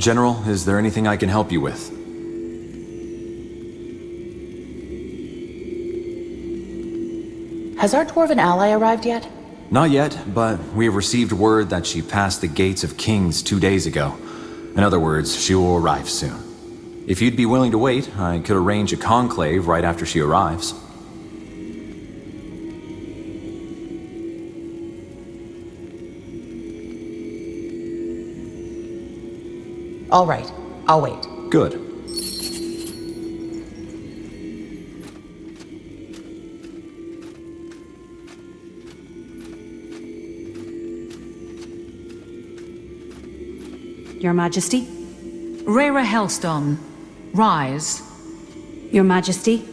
General, is there anything I can help you with? Has our dwarven ally arrived yet? Not yet, but we have received word that she passed the gates of Kings 2 days ago. In other words, she will arrive soon. If you'd be willing to wait, I could arrange a conclave right after she arrives. All right, I'll wait. Good. Your Majesty? Rhaera Hellstone, rise. Your Majesty,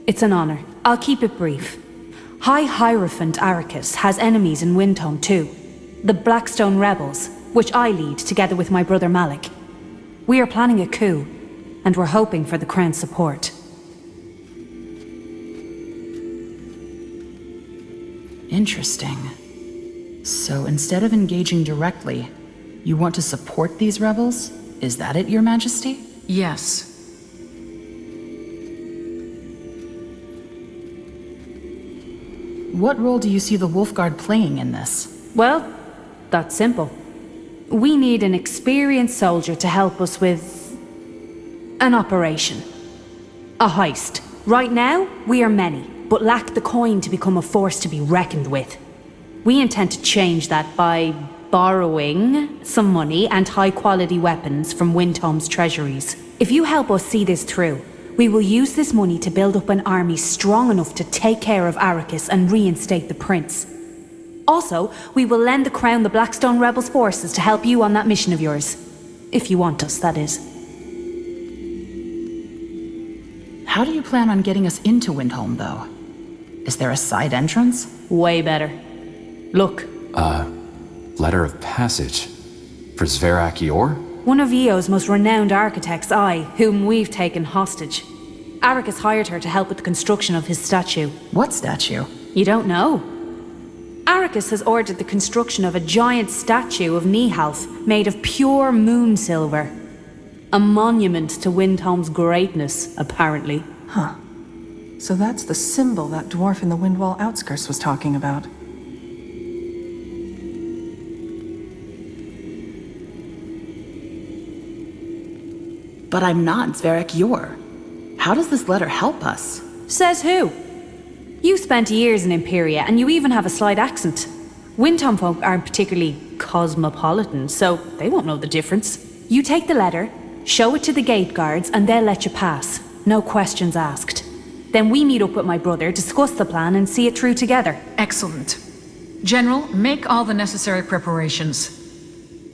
it's an honor. I'll keep it brief. High Hierophant Arrakis has enemies in Windhome too. The Blackstone Rebels, which I lead together with my brother Malik. We are planning a coup, and we're hoping for the Crown's support. Interesting. So instead of engaging directly, you want to support these rebels? Is that it, Your Majesty? Yes. What role do you see the Wolfguard playing in this? Well, that's simple. We need an experienced soldier to help us with an operation. A heist. Right now, we are many, but lack the coin to become a force to be reckoned with. We intend to change that by borrowing some money and high-quality weapons from Windhome's treasuries. If you help us see this through, we will use this money to build up an army strong enough to take care of Arrakis and reinstate the prince. Also, we will lend the Crown the Blackstone Rebels' forces to help you on that mission of yours. If you want us, that is. How do you plan on getting us into Windhome, though? Is there a side entrance? Way better. Look. Letter of passage. For Zverak Yor? One of Eo's most renowned architects, whom we've taken hostage. Arrakis hired her to help with the construction of his statue. What statue? You don't know? Arrakis has ordered the construction of a giant statue of Nihalf made of pure moon silver. A monument to Windhome's greatness, apparently. Huh. So that's the symbol that dwarf in the Windwall outskirts was talking about. But I'm not Zverak Yor. How does this letter help us? Says who? You spent years in Imperia, and you even have a slight accent. Windhome folk aren't particularly cosmopolitan, so they won't know the difference. You take the letter, show it to the gate guards, and they'll let you pass. No questions asked. Then we meet up with my brother, discuss the plan, and see it through together. Excellent. General, make all the necessary preparations.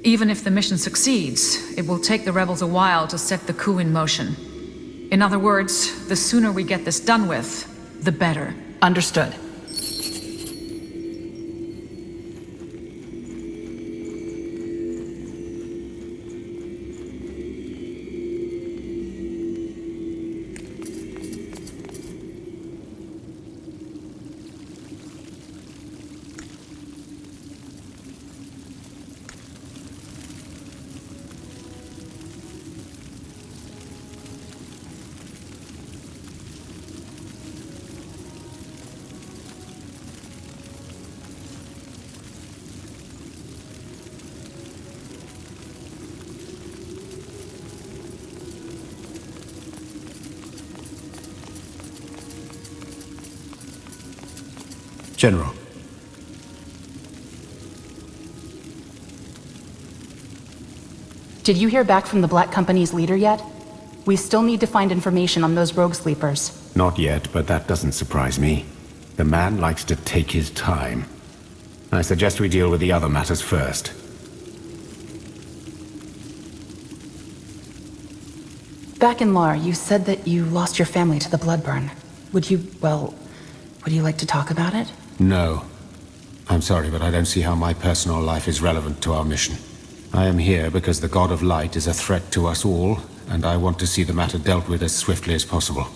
Even if the mission succeeds, it will take the rebels a while to set the coup in motion. In other words, the sooner we get this done with, the better. Understood. General. Did you hear back from the Black Company's leader yet? We still need to find information on those rogue sleepers. Not yet, but that doesn't surprise me. The man likes to take his time. I suggest we deal with the other matters first. Back in Lar, you said that you lost your family to the Bloodburn. Would you like to talk about it? No. I'm sorry, but I don't see how my personal life is relevant to our mission. I am here because the God of Light is a threat to us all, and I want to see the matter dealt with as swiftly as possible.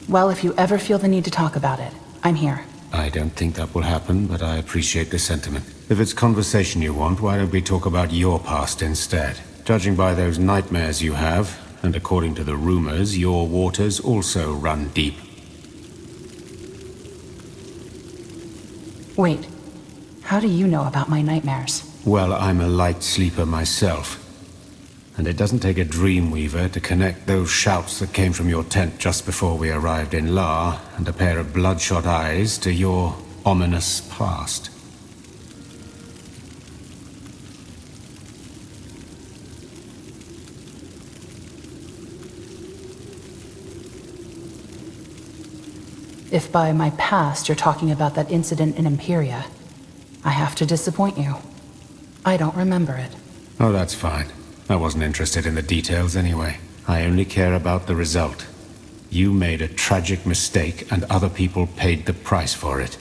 Well, if you ever feel the need to talk about it, I'm here. I don't think that will happen, but I appreciate the sentiment. If it's conversation you want, why don't we talk about your past instead? Judging by those nightmares you have, and according to the rumors, your waters also run deep. Wait, how do you know about my nightmares? Well, I'm a light sleeper myself. And it doesn't take a dreamweaver to connect those shouts that came from your tent just before we arrived in La, and a pair of bloodshot eyes to your ominous past. If by my past you're talking about that incident in Imperia, I have to disappoint you. I don't remember it. Oh, that's fine. I wasn't interested in the details anyway. I only care about the result. You made a tragic mistake and other people paid the price for it.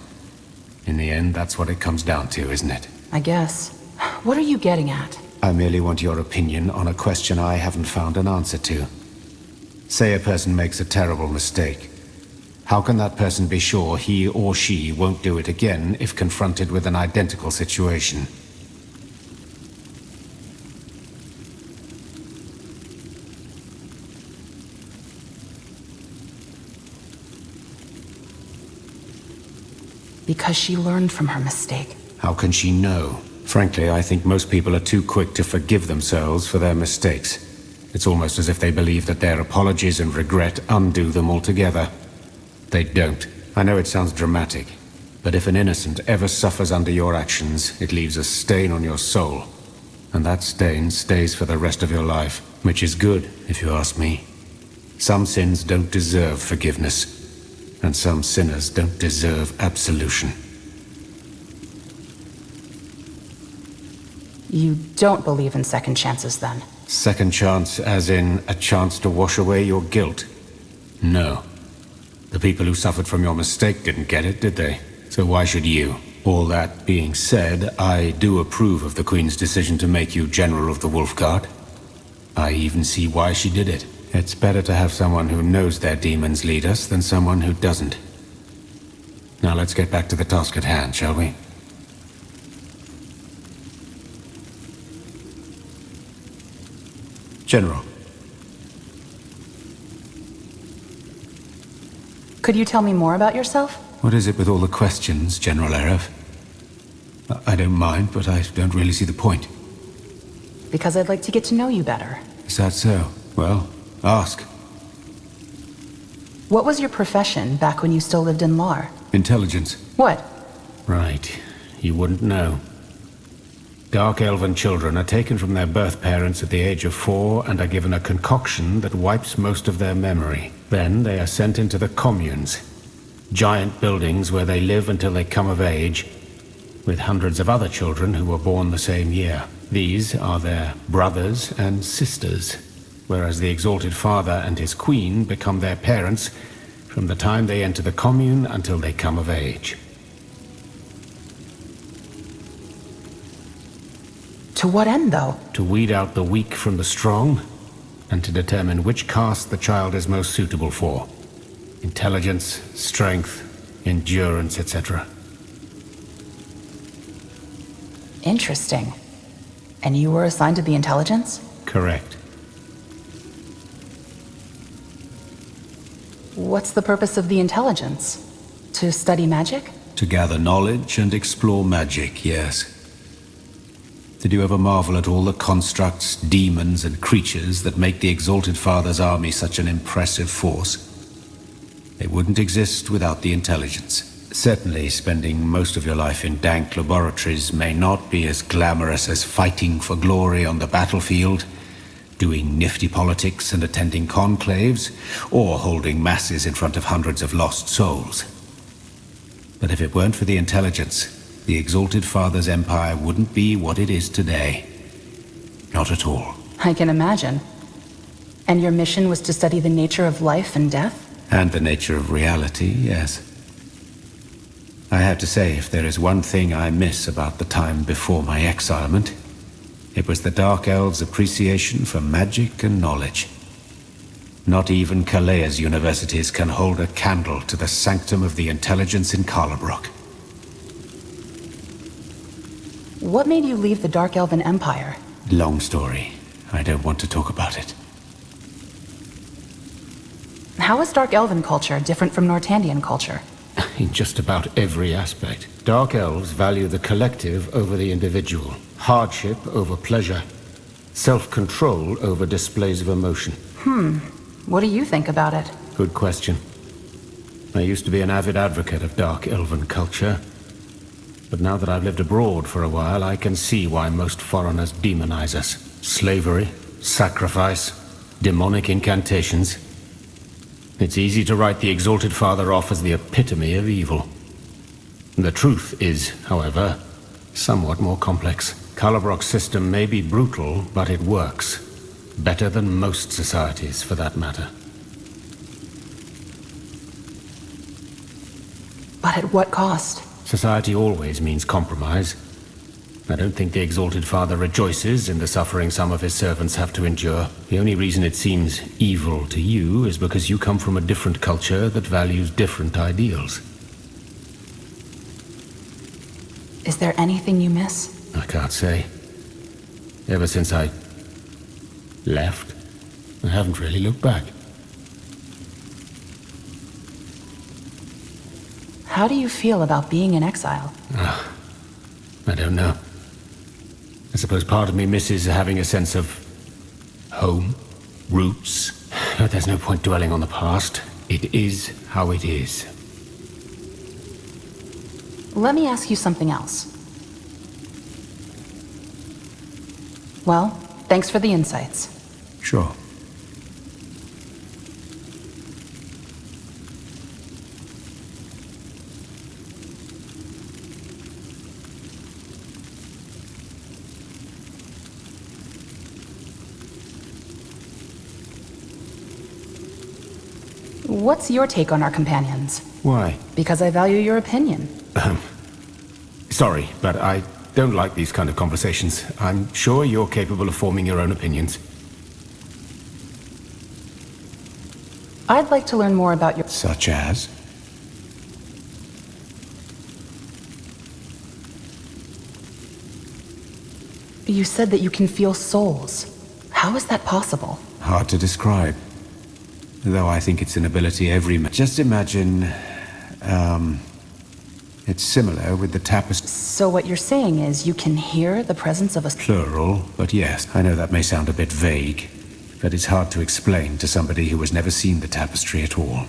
In the end, that's what it comes down to, isn't it? I guess. What are you getting at? I merely want your opinion on a question I haven't found an answer to. Say a person makes a terrible mistake. How can that person be sure he or she won't do it again if confronted with an identical situation? Because she learned from her mistake. How can she know? Frankly, I think most people are too quick to forgive themselves for their mistakes. It's almost as if they believe that their apologies and regret undo them altogether. They don't. I know it sounds dramatic, but if an innocent ever suffers under your actions, it leaves a stain on your soul. And that stain stays for the rest of your life, which is good, if you ask me. Some sins don't deserve forgiveness, and some sinners don't deserve absolution. You don't believe in second chances, then? Second chance as in a chance to wash away your guilt? No. The people who suffered from your mistake didn't get it, did they? So why should you? All that being said, I do approve of the Queen's decision to make you General of the Wolf Guard. I even see why she did it. It's better to have someone who knows their demons lead us than someone who doesn't. Now let's get back to the task at hand, shall we? General. Could you tell me more about yourself? What is it with all the questions, General Erev? I don't mind, but I don't really see the point. Because I'd like to get to know you better. Is that so? Well, ask. What was your profession back when you still lived in Lar? Intelligence. What? Right. You wouldn't know. Dark Elven children are taken from their birth parents at the age of 4 and are given a concoction that wipes most of their memory. Then they are sent into the communes. Giant buildings where they live until they come of age, with hundreds of other children who were born the same year. These are their brothers and sisters, whereas the Exalted Father and his Queen become their parents from the time they enter the commune until they come of age. To what end, though? To weed out the weak from the strong, and to determine which caste the child is most suitable for. Intelligence, strength, endurance, etc. Interesting. And you were assigned to the intelligence? Correct. What's the purpose of the intelligence? To study magic? To gather knowledge and explore magic, yes. Did you ever marvel at all the constructs, demons, and creatures that make the Exalted Father's army such an impressive force? They wouldn't exist without the intelligence. Certainly, spending most of your life in dank laboratories may not be as glamorous as fighting for glory on the battlefield, doing nifty politics and attending conclaves, or holding masses in front of hundreds of lost souls. But if it weren't for the intelligence, the Exalted Father's empire wouldn't be what it is today. Not at all. I can imagine. And your mission was to study the nature of life and death? And the nature of reality, yes. I have to say, if there is one thing I miss about the time before my exilement, it was the Dark Elves' appreciation for magic and knowledge. Not even Kalea's universities can hold a candle to the sanctum of the intelligence in Karlabrock. What made you leave the Dark Elven Empire? Long story. I don't want to talk about it. How is Dark Elven culture different from Nortandian culture? In just about every aspect. Dark Elves value the collective over the individual. Hardship over pleasure. Self-control over displays of emotion. What do you think about it? Good question. I used to be an avid advocate of Dark Elven culture. But now that I've lived abroad for a while, I can see why most foreigners demonize us. Slavery, sacrifice, demonic incantations. It's easy to write the Exalted Father off as the epitome of evil. The truth is, however, somewhat more complex. Karlabrock's system may be brutal, but it works. Better than most societies, for that matter. But at what cost? Society always means compromise. I don't think the Exalted Father rejoices in the suffering some of his servants have to endure. The only reason it seems evil to you is because you come from a different culture that values different ideals. Is there anything you miss? I can't say. Ever since I left, I haven't really looked back. How do you feel about being in exile? I don't know. I suppose part of me misses having a sense of home, roots. But there's no point dwelling on the past. It is how it is. Let me ask you something else. Well, thanks for the insights. Sure. What's your take on our companions? Why? Because I value your opinion. Sorry, but I don't like these kind of conversations. I'm sure you're capable of forming your own opinions. I'd like to learn more about your... Such as? You said that you can feel souls. How is that possible? Hard to describe. Though I think it's an ability every man... Just imagine... it's similar with the tapestry... So what you're saying is you can hear the presence of a... Plural, but yes. I know that may sound a bit vague, but it's hard to explain to somebody who has never seen the tapestry at all.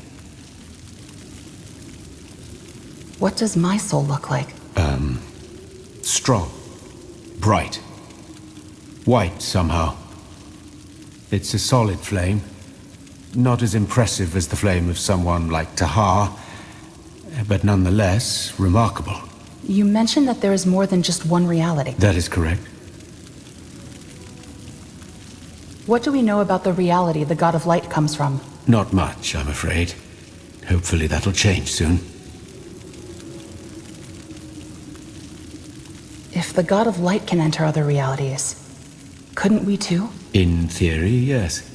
What does my soul look like? Strong. Bright. White, somehow. It's a solid flame. Not as impressive as the flame of someone like Tahar, but nonetheless remarkable. You mentioned that there is more than just one reality. That is correct. What do we know about the reality the God of Light comes from? Not much, I'm afraid. Hopefully that'll change soon. If the God of Light can enter other realities, couldn't we too? In theory, yes.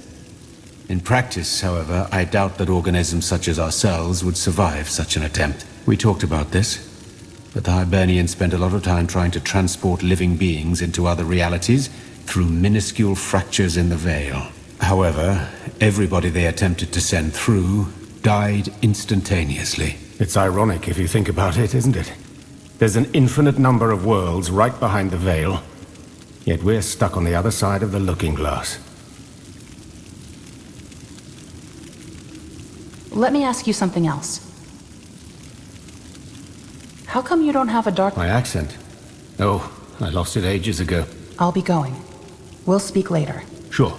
In practice, however, I doubt that organisms such as ourselves would survive such an attempt. We talked about this, but the Hibernians spent a lot of time trying to transport living beings into other realities through minuscule fractures in the veil. However, everybody they attempted to send through died instantaneously. It's ironic if you think about it, isn't it? There's an infinite number of worlds right behind the veil, yet we're stuck on the other side of the looking glass. Let me ask you something else. How come you don't have a dark... My accent? Oh, I lost it ages ago. I'll be going. We'll speak later. Sure.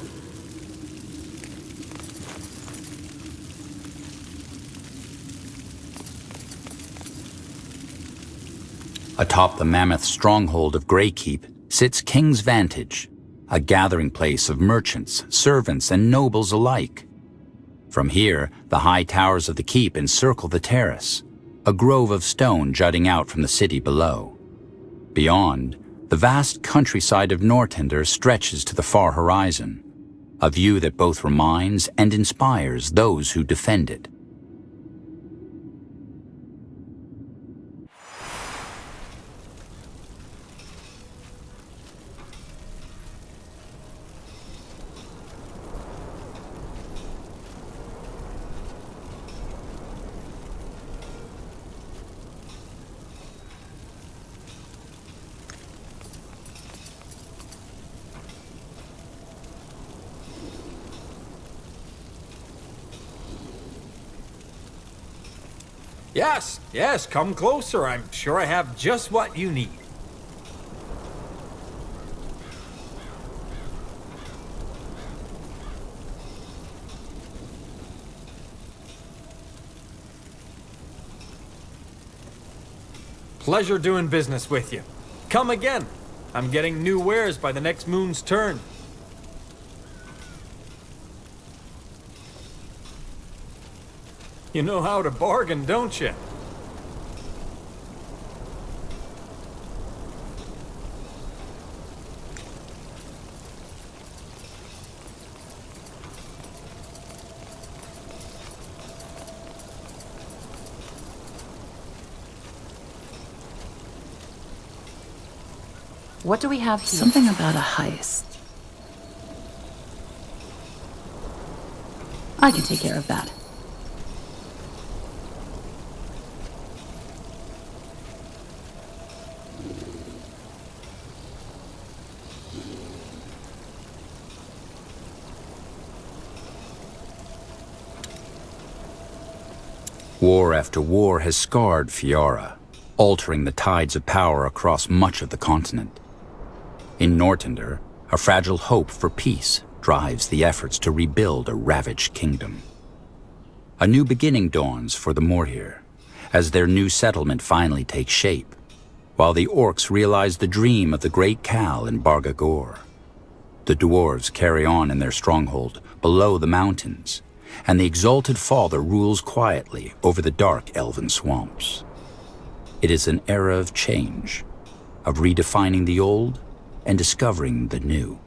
Atop the mammoth stronghold of Greykeep sits King's Vantage, a gathering place of merchants, servants, and nobles alike. From here, the high towers of the keep encircle the terrace, a grove of stone jutting out from the city below. Beyond, the vast countryside of Nортандер stretches to the far horizon. a view that both reminds and inspires those who defend it. Yes, come closer. I'm sure I have just what you need. Pleasure doing business with you. Come again. I'm getting new wares by the next moon's turn. You know how to bargain, don't you? What do we have here? Something about a heist. I can take care of that. War after war has scarred Fiora, altering the tides of power across much of the continent. In Nортандер, a fragile hope for peace drives the efforts to rebuild a ravaged kingdom. A new beginning dawns for the Mortir, as their new settlement finally takes shape, while the orcs realize the dream of the great Khal in Bargagor. The dwarves carry on in their stronghold below the mountains, and the exalted father rules quietly over the dark elven swamps. It is an era of change, of redefining the old and discovering the new.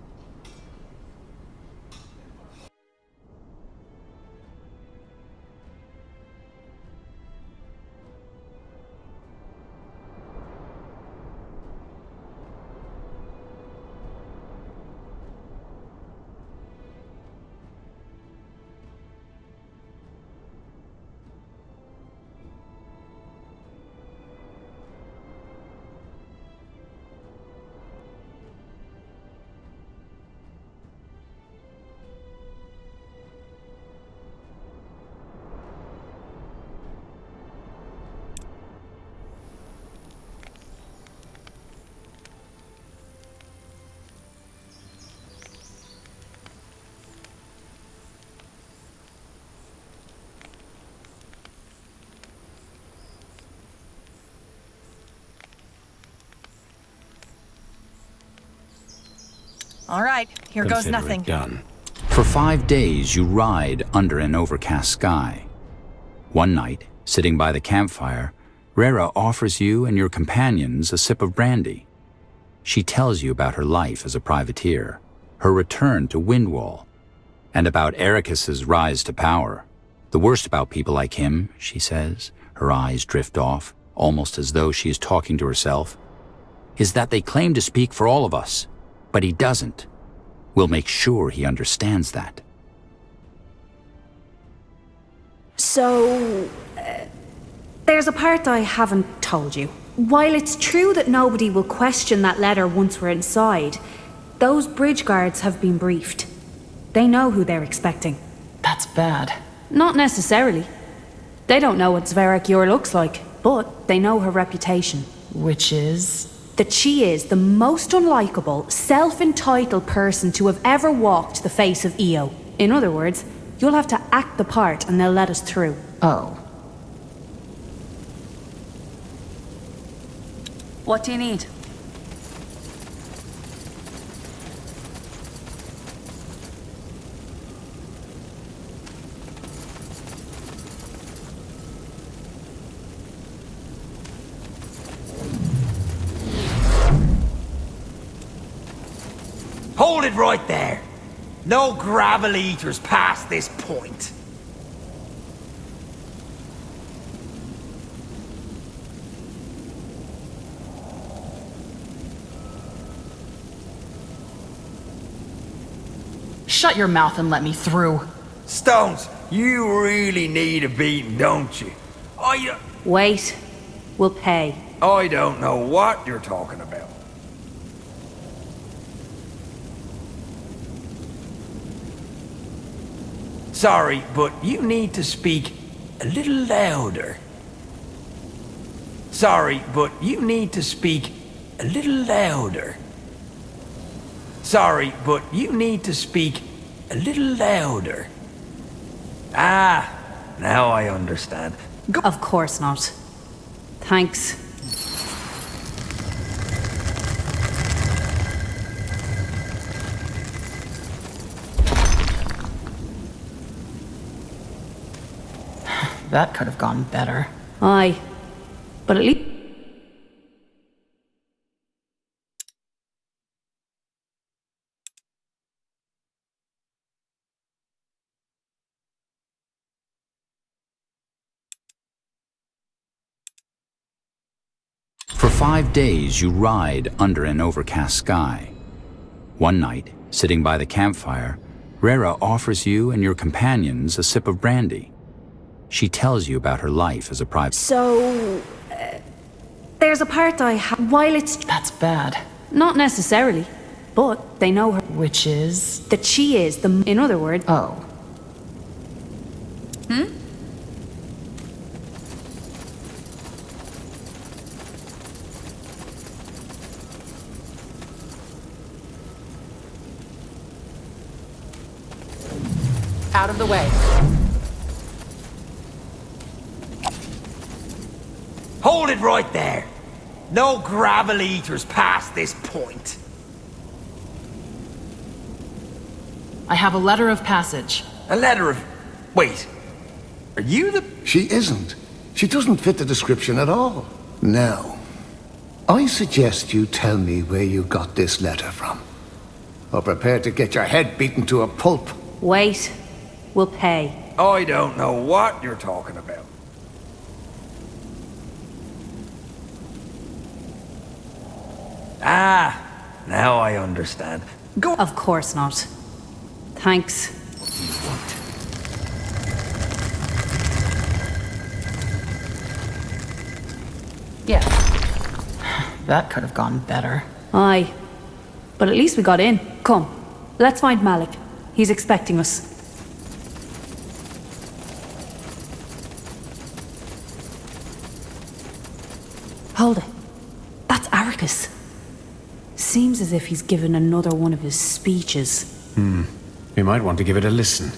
All right, here goes nothing. Done. For 5 days you ride under an overcast sky. One night, sitting by the campfire, Rera offers you and your companions a sip of brandy. She tells you about her life as a privateer, her return to Windwall, and about Ericus's rise to power. The worst about people like him, she says, her eyes drift off, almost as though she is talking to herself, is that they claim to speak for all of us, but he doesn't. We'll make sure he understands that. So, there's a part I haven't told you. While it's true that nobody will question that letter once we're inside, those bridge guards have been briefed. They know who they're expecting. That's bad. Not necessarily. They don't know what Zverak looks like, but they know her reputation. Which is? That she is the most unlikable, self-entitled person to have ever walked the face of Io. In other words, you'll have to act the part and they'll let us through. Oh. What do you need? Hold it right there! No gravel eaters past this point. Shut your mouth and let me through. Stones, you really need a beating, don't you? Wait. We'll pay. I don't know what you're talking about. Sorry, but you need to speak a little louder. Sorry, but you need to speak a little louder. Sorry, but you need to speak a little louder. Ah, now I understand. Of course not. Thanks. That could have gone better. Aye. But at least... For 5 days you ride under an overcast sky. One night, sitting by the campfire, Rera offers you and your companions a sip of brandy. She tells you about her life as a private... So... there's a part I have... While it's... That's bad. Not necessarily. But they know her... Which is? That she is the... In other words... Oh. Hmm? Out of the way. Hold it right there. No gravel eaters past this point. I have a letter of passage. A letter of... Wait. Are you the... She isn't. She doesn't fit the description at all. Now, I suggest you tell me where you got this letter from. Or prepare to get your head beaten to a pulp. Wait. We'll pay. I don't know what you're talking about. Ah, now I understand. Go... Of course not. Thanks. Yeah. That could have gone better. Aye. But at least we got in. Come. Let's find Malik. He's expecting us. Hold it. That's Arrakis. Seems as if he's given another one of his speeches. We might want to give it a listen.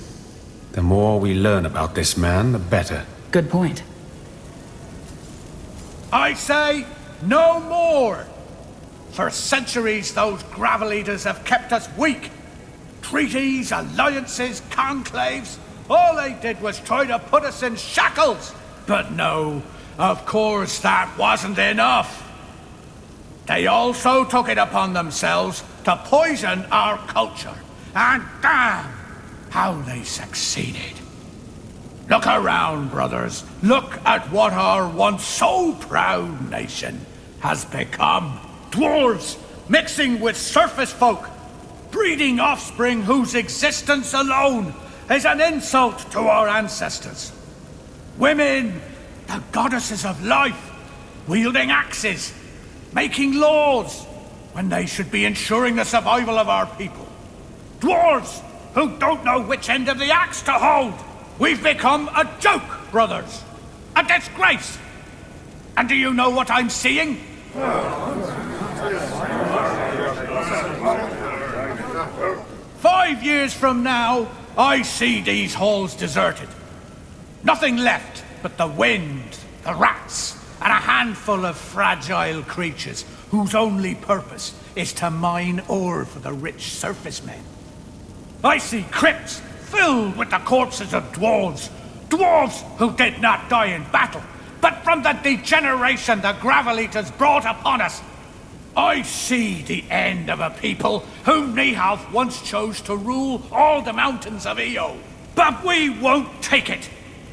The more we learn about this man, the better. Good point. I say, no more! For centuries, those gravel eaters have kept us weak. Treaties, alliances, conclaves, all they did was try to put us in shackles. But no, of course that wasn't enough. They also took it upon themselves to poison our culture. And damn, how they succeeded. Look around, brothers. Look at what our once so proud nation has become. Dwarves mixing with surface folk, breeding offspring whose existence alone is an insult to our ancestors. Women, the goddesses of life, wielding axes, making laws when they should be ensuring the survival of our people. Dwarves who don't know which end of the axe to hold. We've become a joke, brothers. A disgrace. And do you know what I'm seeing? 5 years from now, I see these halls deserted. Nothing left but the wind, the rats, and a handful of fragile creatures whose only purpose is to mine ore for the rich surface men. I see crypts filled with the corpses of dwarves. Dwarves who did not die in battle, but from the degeneration the gravel eaters brought upon us. I see the end of a people whom Nehalf once chose to rule all the mountains of Io. But we won't take it.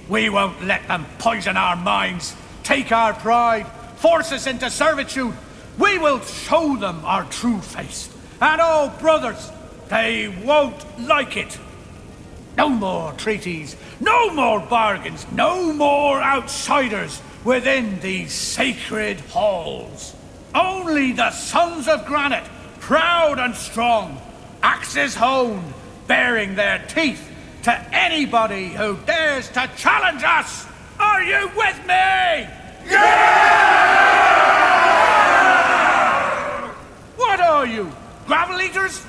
We won't let them poison our minds, take our pride, force us into servitude. We will show them our true face. And oh, brothers, they won't like it. No more treaties, no more bargains, no more outsiders within these sacred halls. Only the sons of granite, proud and strong, axes honed, baring their teeth to anybody who dares to challenge us. Are you with me? Yeah! What are you, gravel eaters?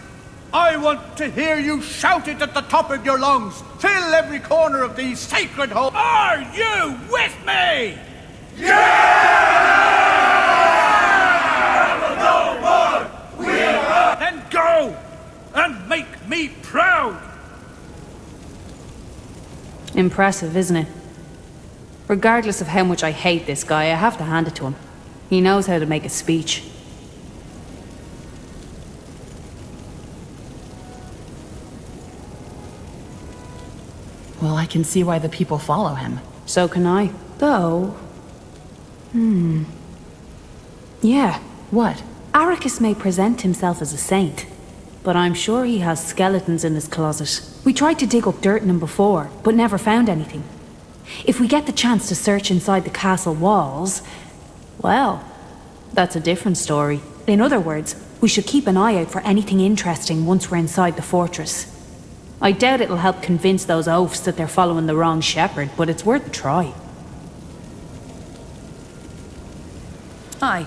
I want to hear you shout it at the top of your lungs. Fill every corner of these sacred halls. Are you with me? Then go and make me proud! Impressive, isn't it? Regardless of how much I hate this guy, I have to hand it to him. He knows how to make a speech. Well, I can see why the people follow him. So can I. Though... Yeah. What? Arrakis may present himself as a saint, but I'm sure he has skeletons in his closet. We tried to dig up dirt in him before, but never found anything. If we get the chance to search inside the castle walls, well, that's a different story. In other words, we should keep an eye out for anything interesting once we're inside the fortress. I doubt it'll help convince those oafs that they're following the wrong shepherd, but it's worth a try. Hi.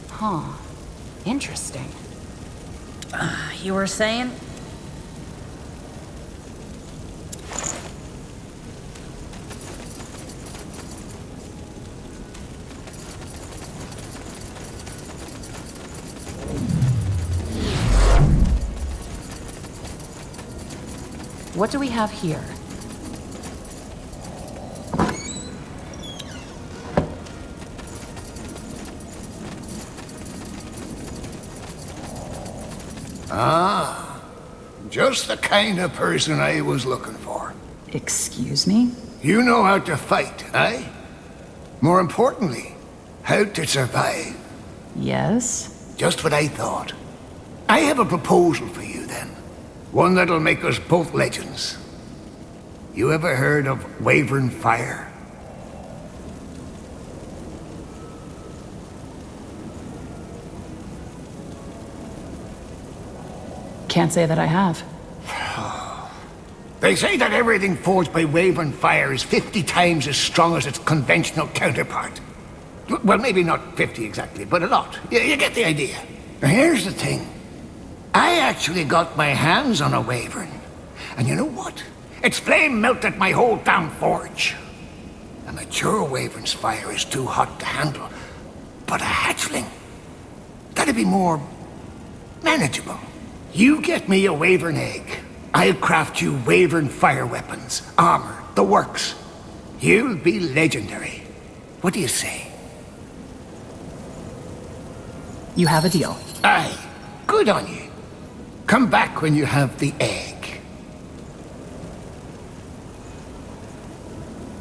Huh. Interesting. You were saying? What do we have here? Ah, just the kind of person I was looking for. Excuse me? You know how to fight, eh? More importantly, how to survive. Yes? Just what I thought. I have a proposal for you, then. One that'll make us both legends. You ever heard of Wyvern Fire? Can't say that I have. They say that everything forged by Wyvern Fire is 50 times as strong as its conventional counterpart. Well, maybe not 50 exactly, but a lot. You get the idea. Now, here's the thing. I actually got my hands on a Wyvern. And you know what? Its flame melted my whole damn forge. A mature Wyvern's fire is too hot to handle. But a hatchling, that'd be more manageable. You get me a Wyvern egg. I'll craft you Wyvern fire weapons, armor, the works. You'll be legendary. What do you say? You have a deal. Aye. Good on you. Come back when you have the egg.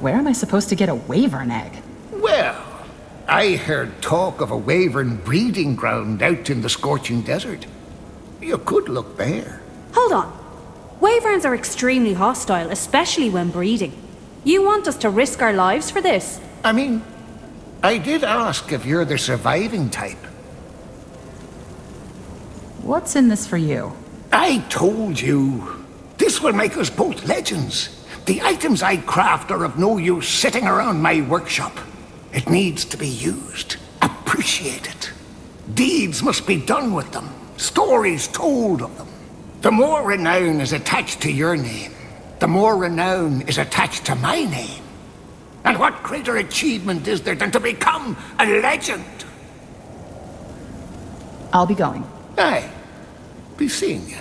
Where am I supposed to get a Wyvern egg? Well, I heard talk of a Wyvern breeding ground out in the scorching desert. You could look there. Hold on. Wyverns are extremely hostile, especially when breeding. You want us to risk our lives for this? I mean, I did ask if you're the surviving type. What's in this for you? I told you. This will make us both legends. The items I craft are of no use sitting around my workshop. It needs to be used, appreciated. Deeds must be done with them, stories told of them. The more renown is attached to your name, the more renown is attached to my name. And what greater achievement is there than to become a legend? I'll be going. Aye. Be seeing you.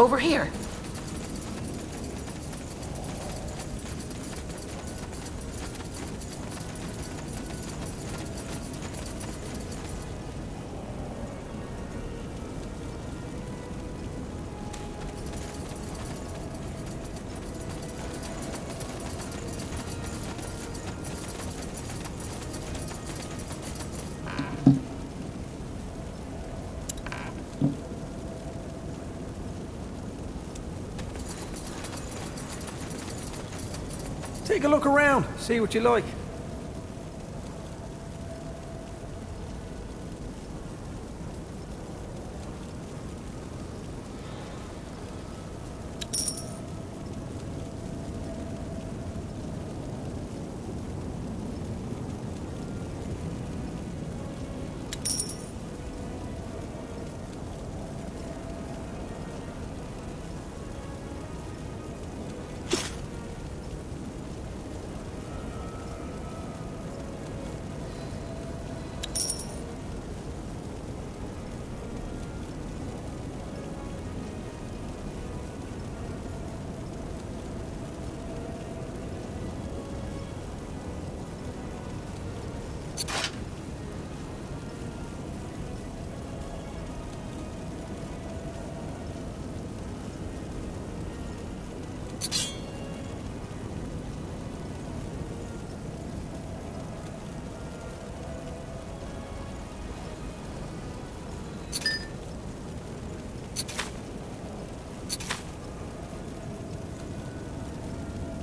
Over here. Take a look around, see what you like.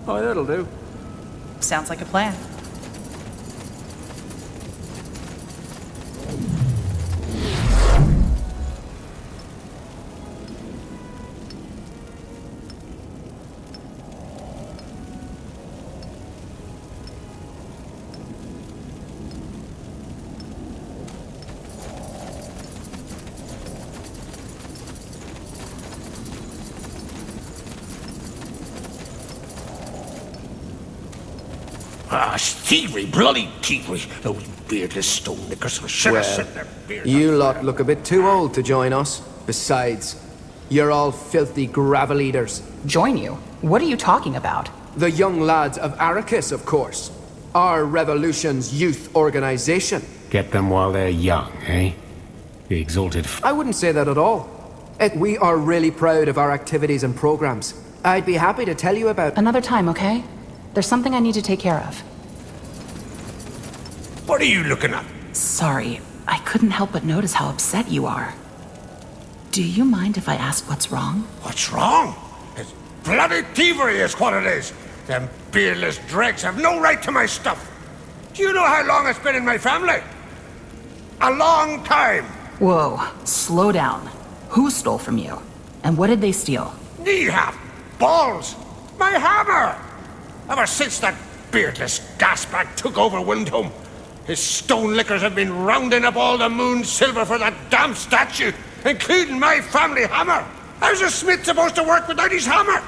Oh, that'll do. Sounds like a plan. Ah, thievery, bloody thievery. Those beardless stone lickers should have set their beards You on lot fire. look a bit too old to join us. Besides, you're all filthy gravel eaters. Join you? What are you talking about? The young lads of Arrakis, of course. Our revolution's youth organization. Get them while they're young, eh? The exalted I wouldn't say that at all. We are really proud of our activities and programs. I'd be happy to tell you about... Another time, okay? There's something I need to take care of. What are you looking at? Sorry, I couldn't help but notice how upset you are. Do you mind if I ask what's wrong? What's wrong? It's bloody thievery is what it is. Them beardless dregs have no right to my stuff. Do you know how long it's been in my family? A long time. Whoa, slow down. Who stole from you? And what did they steal? Knee-half, balls, my hammer. Ever since that beardless gasbag took over Windhome, his stone lickers have been rounding up all the moon silver for that damn statue, including my family hammer. How's a smith supposed to work without his hammer?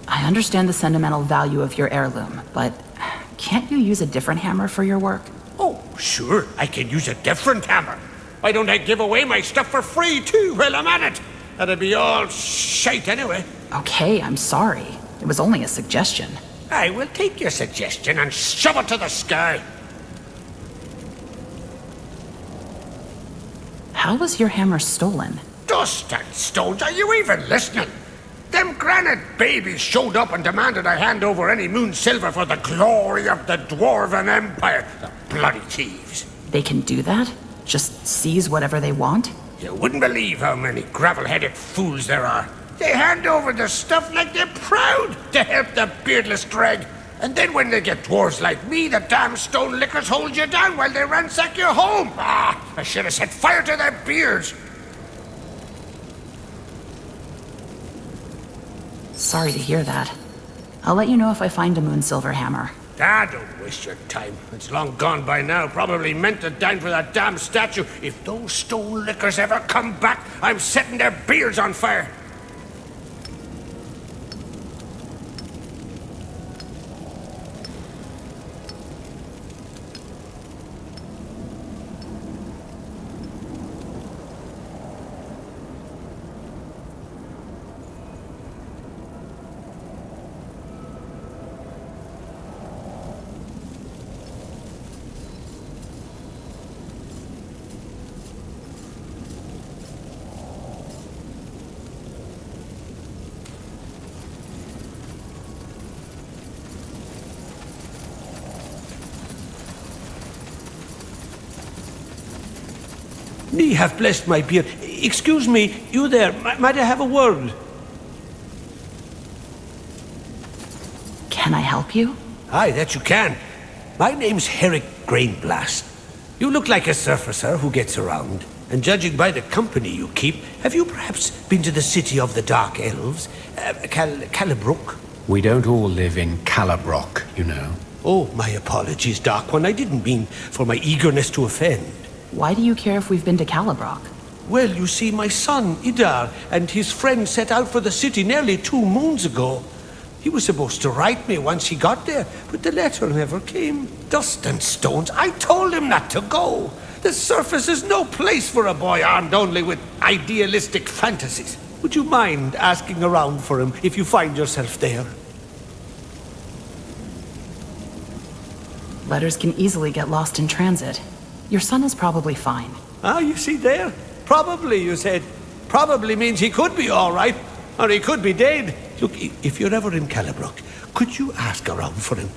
I understand the sentimental value of your heirloom, but can't you use a different hammer for your work? Oh, sure, I can use a different hammer. Why don't I give away my stuff for free, too, while I'm at it? That'd be all shite anyway. Okay, I'm sorry. It was only a suggestion. I will take your suggestion and shove it to the sky. How was your hammer stolen? Dust and stones, are you even listening? Them granite babies showed up and demanded I hand over any moon silver for the glory of the Dwarven Empire. The bloody thieves. They can do that? Just seize whatever they want? You wouldn't believe how many gravel-headed fools there are. They hand over the stuff like they're proud to help the beardless dreg. And then when they get dwarves like me, the damn stone lickers hold you down while they ransack your home. Ah, I should have set fire to their beards. Sorry to hear that. I'll let you know if I find a moon silver hammer. Ah, don't waste your time. It's long gone by now. Probably melted down for that damn statue. If those stone lickers ever come back, I'm setting their beards on fire. Me have blessed my beard. Excuse me, you there, might I have a word? Can I help you? Aye, that you can. My name's Herrick Grainblast. You look like a surfacer who gets around. And judging by the company you keep, have you perhaps been to the city of the Dark Elves? Calibrook? We don't all live in Calibrook, you know. Oh, my apologies, Dark One. I didn't mean for my eagerness to offend. Why do you care if we've been to Calibrook? Well, you see, my son, Idar, and his friend set out for the city nearly 2 moons ago. He was supposed to write me once he got there, but the letter never came. Dust and stones. I told him not to go. The surface is no place for a boy armed only with idealistic fantasies. Would you mind asking around for him if you find yourself there? Letters can easily get lost in transit. Your son is probably fine. Ah, you see there? Probably, you said. Probably means he could be all right, or he could be dead. Look, if you're ever in Calibrook, could you ask around for him?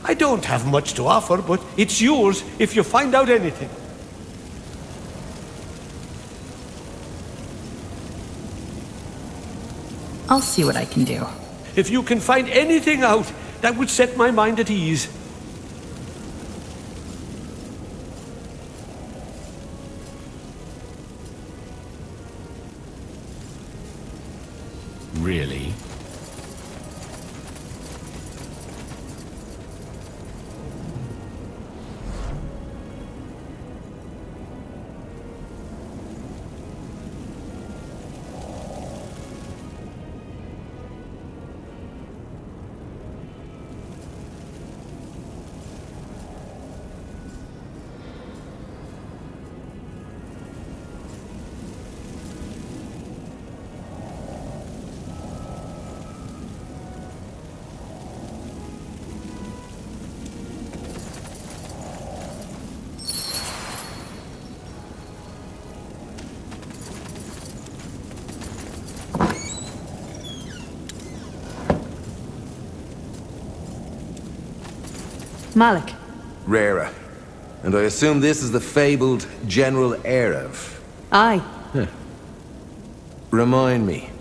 I don't have much to offer, but it's yours if you find out anything. I'll see what I can do. If you can find anything out, that would set my mind at ease. Really? Malik. Rara. And I assume this is the fabled General Erev. Aye. Remind me,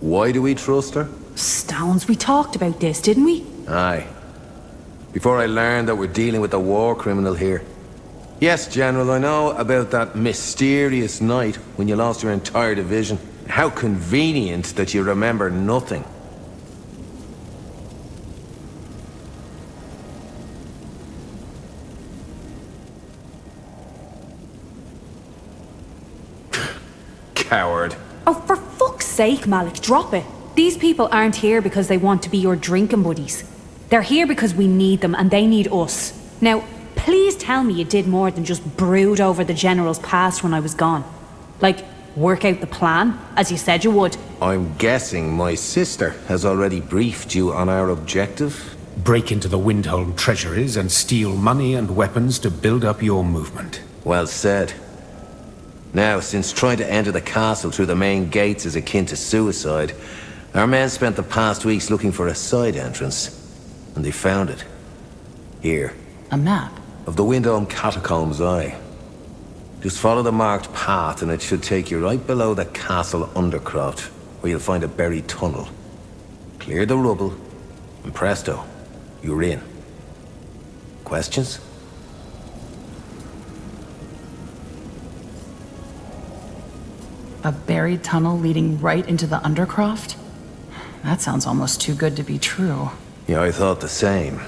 why do we trust her? Stones, we talked about this, didn't we? Aye. Before I learned that we're dealing with a war criminal here. Yes, General, I know about that mysterious night when you lost your entire division. How convenient that you remember nothing. Coward. Oh, for fuck's sake, Malik, drop it. These people aren't here because they want to be your drinking buddies. They're here because we need them and they need us. Now, please tell me you did more than just brood over the General's past when I was gone. Like, work out the plan, as you said you would. I'm guessing my sister has already briefed you on our objective? Break into the Windholm treasuries and steal money and weapons to build up your movement. Well said. Now, since trying to enter the castle through the main gates is akin to suicide, our men spent the past weeks looking for a side entrance, and they found it. Here. A map? Of the Windholm catacombs, aye. Just follow the marked path and it should take you right below the castle undercroft, where you'll find a buried tunnel. Clear the rubble, and presto, you're in. Questions? A buried tunnel leading right into the Undercroft? That sounds almost too good to be true. Yeah, I thought the same.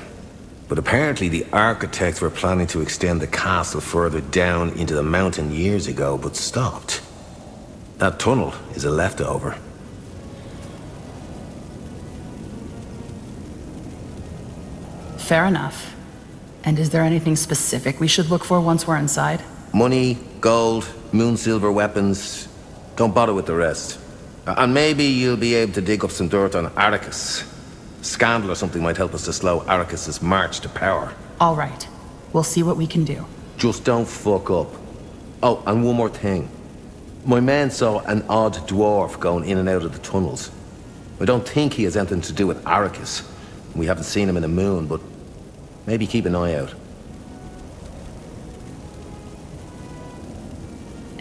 But apparently the architects were planning to extend the castle further down into the mountain years ago, but stopped. That tunnel is a leftover. Fair enough. And is there anything specific we should look for once we're inside? Money, gold, moon-silver weapons. Don't bother with the rest. And maybe you'll be able to dig up some dirt on Arrakis. Scandal or something might help us to slow Arrakis' march to power. All right. We'll see what we can do. Just don't fuck up. Oh, and one more thing. My man saw an odd dwarf going in and out of the tunnels. I don't think he has anything to do with Arrakis. We haven't seen him in a moon, but maybe keep an eye out.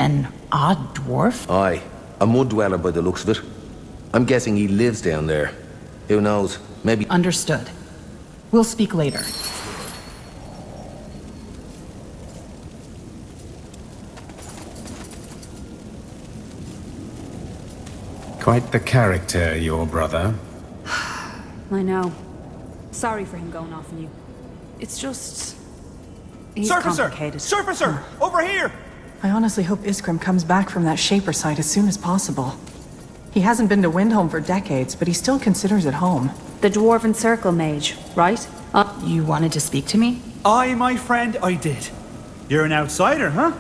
An odd dwarf? Aye, a mud dweller by the looks of it. I'm guessing he lives down there. Who knows, maybe... Understood. We'll speak later. Quite the character, your brother. I know. Sorry for him going off on you. It's just... he's Surfacer! complicated. Surfacer! Over here! I honestly hope Iskrim comes back from that Shaper site as soon as possible. He hasn't been to Windholm for decades, but he still considers it home. The Dwarven Circle mage, right? You wanted to speak to me? Aye, my friend, I did. You're an outsider, huh?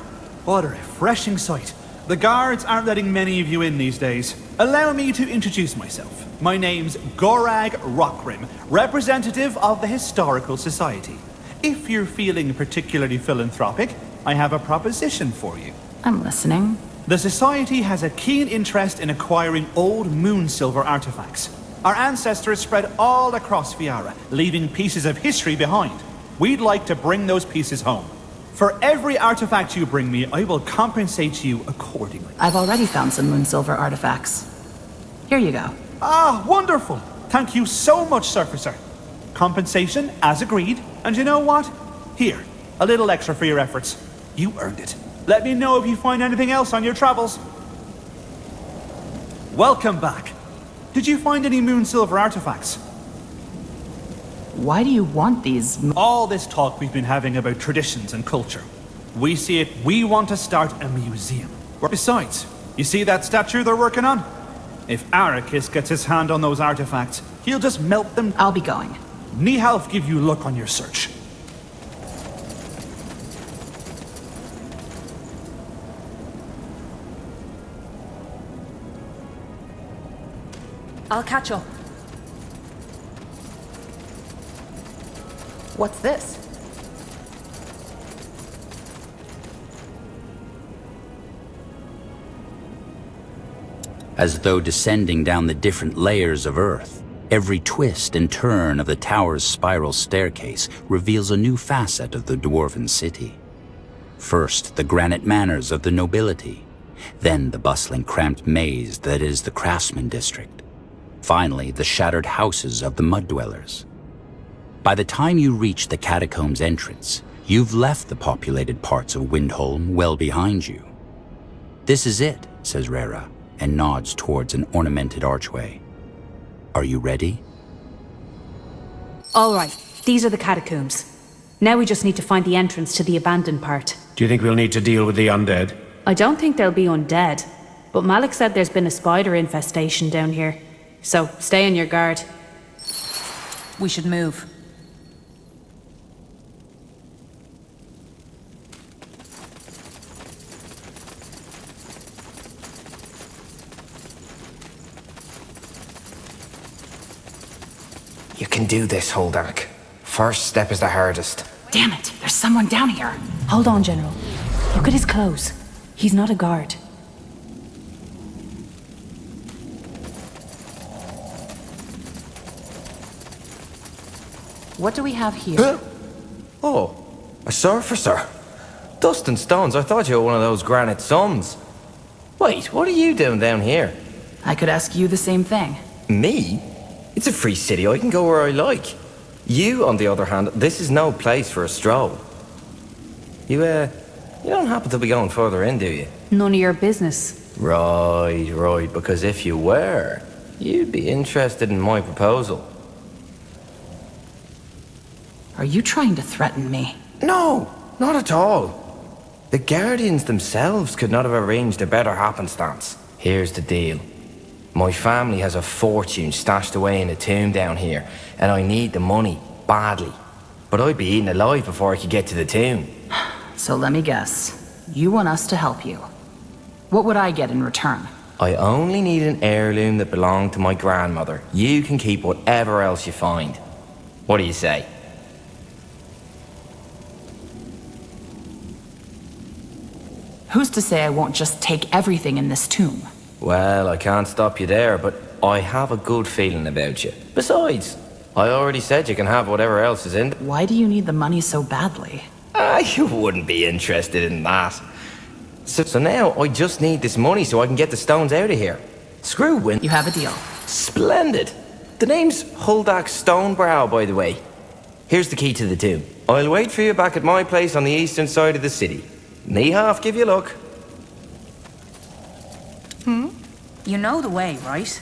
What a refreshing sight. The guards aren't letting many of you in these days. Allow me to introduce myself. My name's Gorag Rockrim, representative of the Historical Society. If you're feeling particularly philanthropic, I have a proposition for you. I'm listening. The Society has a keen interest in acquiring old moon silver artifacts. Our ancestors spread all across Viara, leaving pieces of history behind. We'd like to bring those pieces home. For every artifact you bring me, I will compensate you accordingly. I've already found some moon silver artifacts. Here you go. Ah, wonderful. Thank you so much, Surfacer. Compensation, as agreed. And you know what? Here, a little extra for your efforts. You earned it. Let me know if you find anything else on your travels. Welcome back. Did you find any moon silver artifacts? Why do you want these? All this talk we've been having about traditions and culture. We see it, we want to start a museum. Besides, you see that statue they're working on? If Arrakis gets his hand on those artifacts, he'll just melt them. I'll be going. Nihalf give you luck on your search. I'll catch up. What's this? As though descending down the different layers of Earth, every twist and turn of the tower's spiral staircase reveals a new facet of the Dwarven city. First, the granite manors of the nobility, then the bustling cramped maze that is the craftsman district, finally the shattered houses of the mud dwellers. By the time you reach the catacombs entrance, you've left the populated parts of Windholm well behind you. This is it, says Rera, and nods towards an ornamented archway. Are you ready? All right, these are the catacombs. Now we just need to find the entrance to the abandoned part. Do you think we'll need to deal with the undead? I don't think they'll be undead, but Malik said there's been a spider infestation down here. So stay on your guard. We should move. You can do this, Holdak. First step is the hardest. Damn it, there's someone down here. Hold on, General. Look at his clothes. He's not a guard. What do we have here? Huh? Oh, a surfacer. Dust and stones, I thought you were one of those granite sons. Wait, what are you doing down here? I could ask you the same thing. Me? It's a free city, I can go where I like. You, on the other hand, this is no place for a stroll. You don't happen to be going further in, do you? None of your business. Right, because if you were, you'd be interested in my proposal. Are you trying to threaten me? No, not at all. The Guardians themselves could not have arranged a better happenstance. Here's the deal. My family has a fortune stashed away in a tomb down here, and I need the money, badly. But I'd be eaten alive before I could get to the tomb. So let me guess. You want us to help you. What would I get in return? I only need an heirloom that belonged to my grandmother. You can keep whatever else you find. What do you say? Who's to say I won't just take everything in this tomb? Well, I can't stop you there, but I have a good feeling about you. Besides, I already said you can have whatever else is in Why do you need the money so badly? You wouldn't be interested in that. So now I just need this money so I can get the stones out of here. Screw Win. You have a deal. Splendid. The name's Huldak Stonebrow, by the way. Here's the key to the tomb. I'll wait for you back at my place on the eastern side of the city. Me half give you luck. You know the way, right?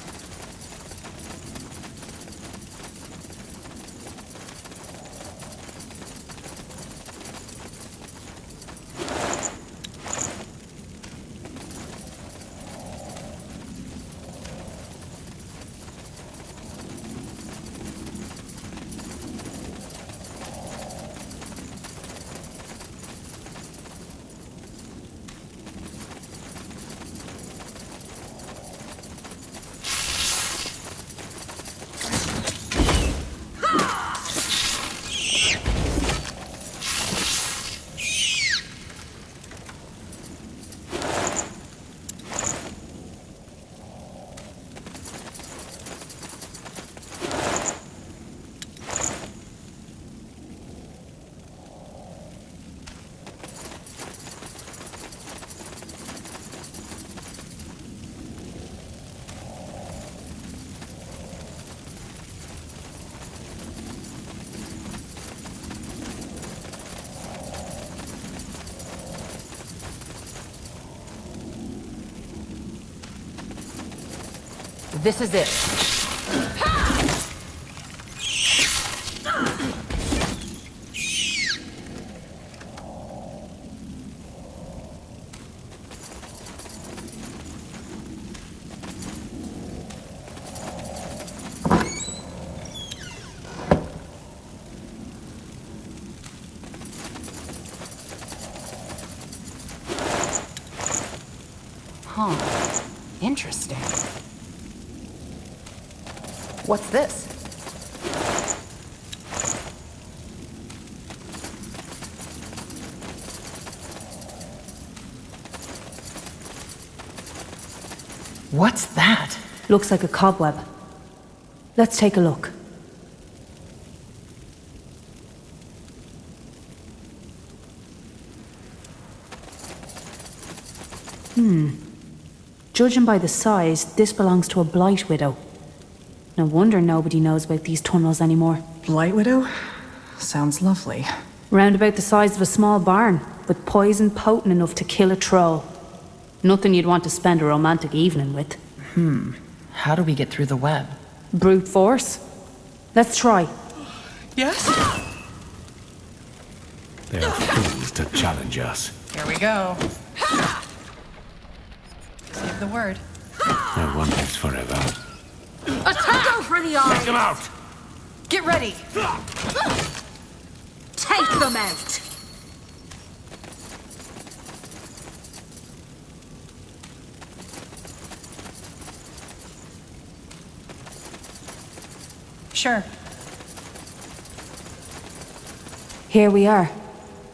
This is it. Huh. Interesting. What's this? What's that? Looks like a cobweb. Let's take a look. Judging by the size, this belongs to a blight widow. No wonder nobody knows about these tunnels anymore. Blight Widow? Sounds lovely. Round about the size of a small barn, with poison potent enough to kill a troll. Nothing you'd want to spend a romantic evening with. How do we get through the web? Brute force? Let's try. Yes? They are fools to challenge us. Here we go. Save the word. No one lives forever. Attack! Go for the eyes! Take them out! Get ready! Take them out! Sure. Here we are.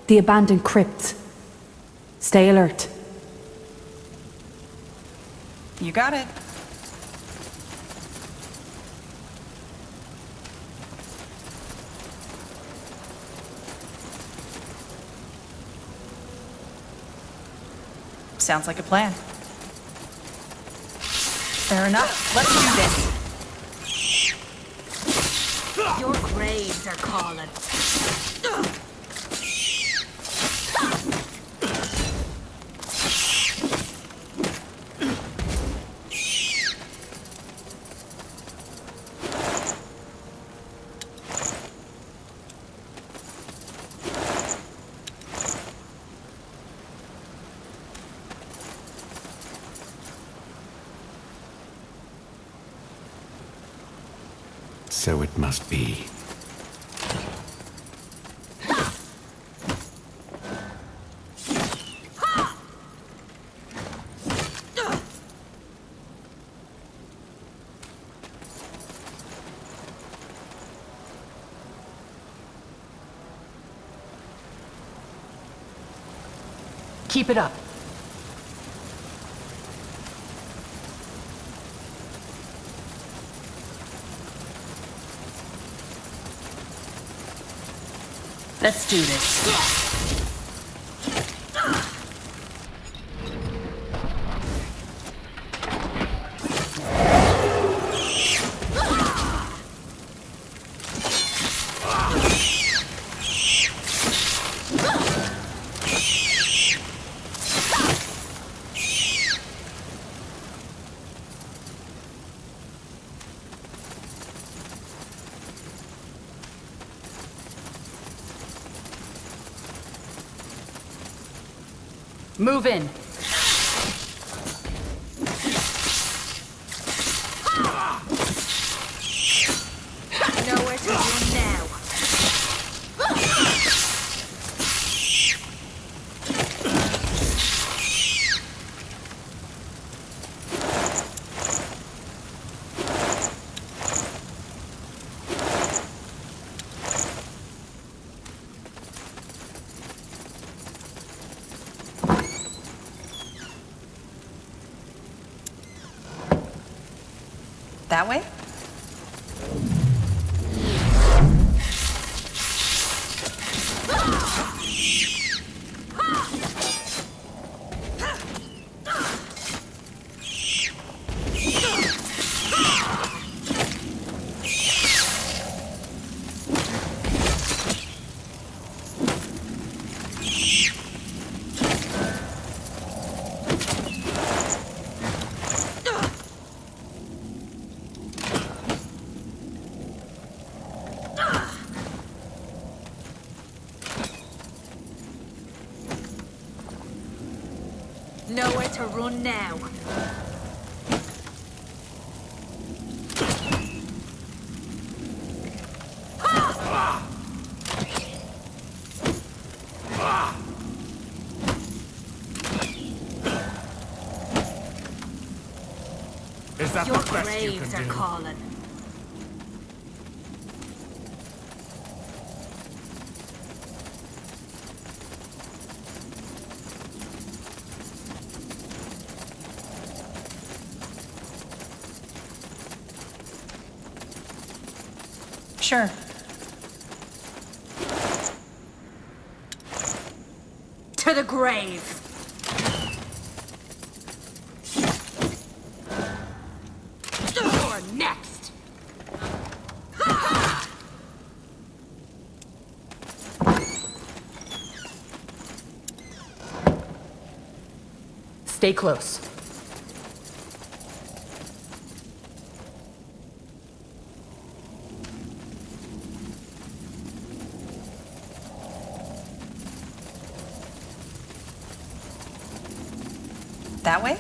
The abandoned crypts. Stay alert. You got it. Sounds like a plan. Fair enough. Let's do this. Your graves are calling. So it must be. Keep it up. Let's do this. Move in. Nowhere to run now. That way? Nowhere to run now. Is that Your the best you graves can are do? calling. Sure. To the grave. You're next. Stay close. That way?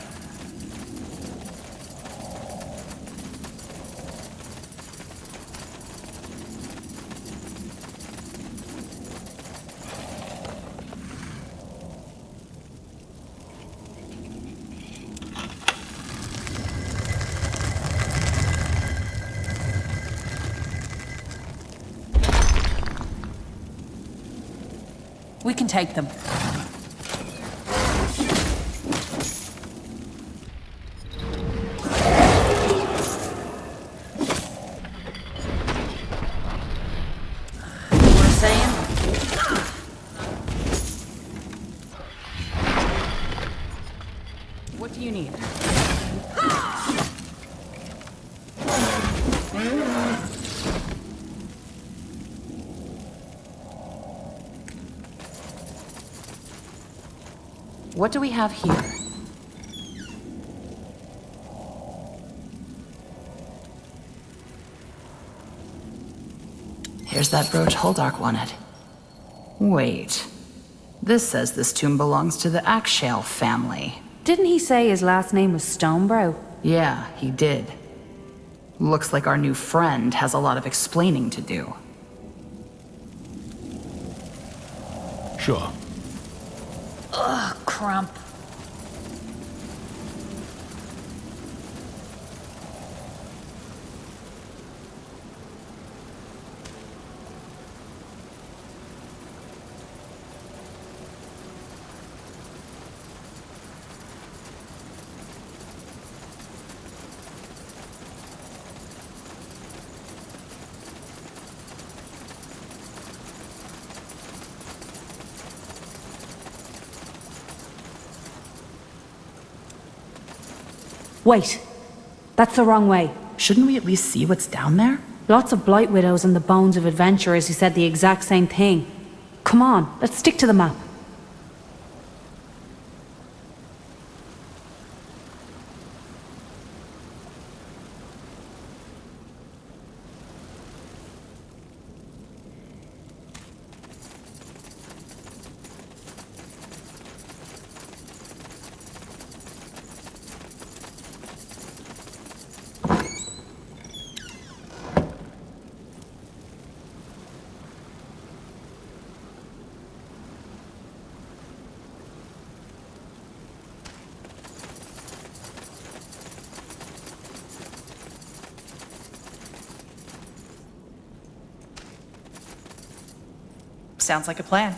We can take them. What do you need? What do we have here? Here's that brooch Huldark wanted. Wait. This says this tomb belongs to the Akshale family. Didn't he say his last name was Stonebrow? Yeah, he did. Looks like our new friend has a lot of explaining to do. Sure. Ugh, crump. Wait. That's the wrong way. Shouldn't we at least see what's down there? Lots of blight widows and the bones of adventurers who said the exact same thing. Come on, let's stick to the map. Sounds like a plan.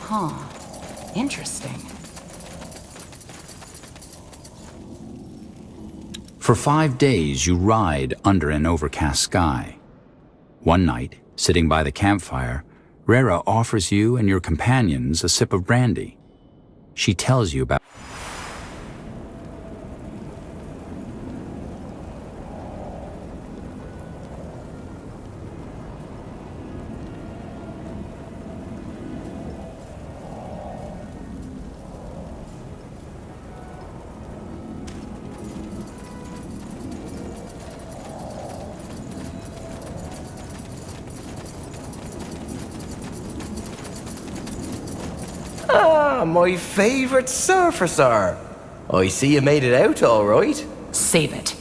Huh. Interesting. For 5 days you ride under an overcast sky. One night, sitting by the campfire, Rera offers you and your companions a sip of brandy. She tells you about my favorite surfer, sir. I see you made it out all right. Save it.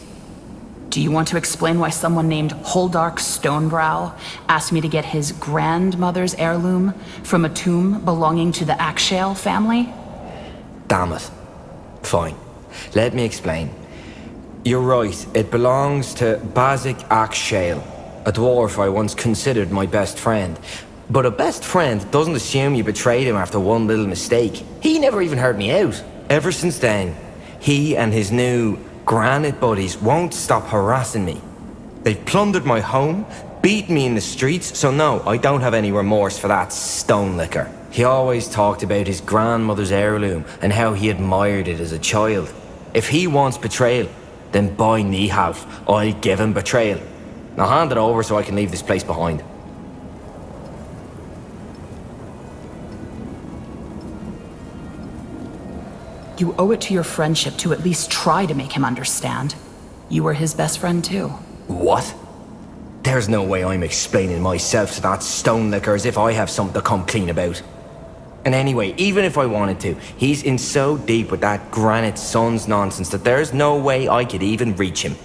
Do you want to explain why someone named Holdark Stonebrow asked me to get his grandmother's heirloom from a tomb belonging to the Akshale family? Damn it. Fine. Let me explain. You're right. It belongs to Bazik Akshale, a dwarf I once considered my best friend. But a best friend doesn't assume you betrayed him after one little mistake. He never even heard me out. Ever since then, he and his new granite buddies won't stop harassing me. They've plundered my home, beaten me in the streets, so no, I don't have any remorse for that stone licker. He always talked about his grandmother's heirloom and how he admired it as a child. If he wants betrayal, then by Nihav, I'll give him betrayal. Now hand it over so I can leave this place behind. You owe it to your friendship to at least try to make him understand. You were his best friend too. What? There's no way I'm explaining myself to that stone licker as if I have something to come clean about. And anyway, even if I wanted to, he's in so deep with that Granite Sun's nonsense that there's no way I could even reach him.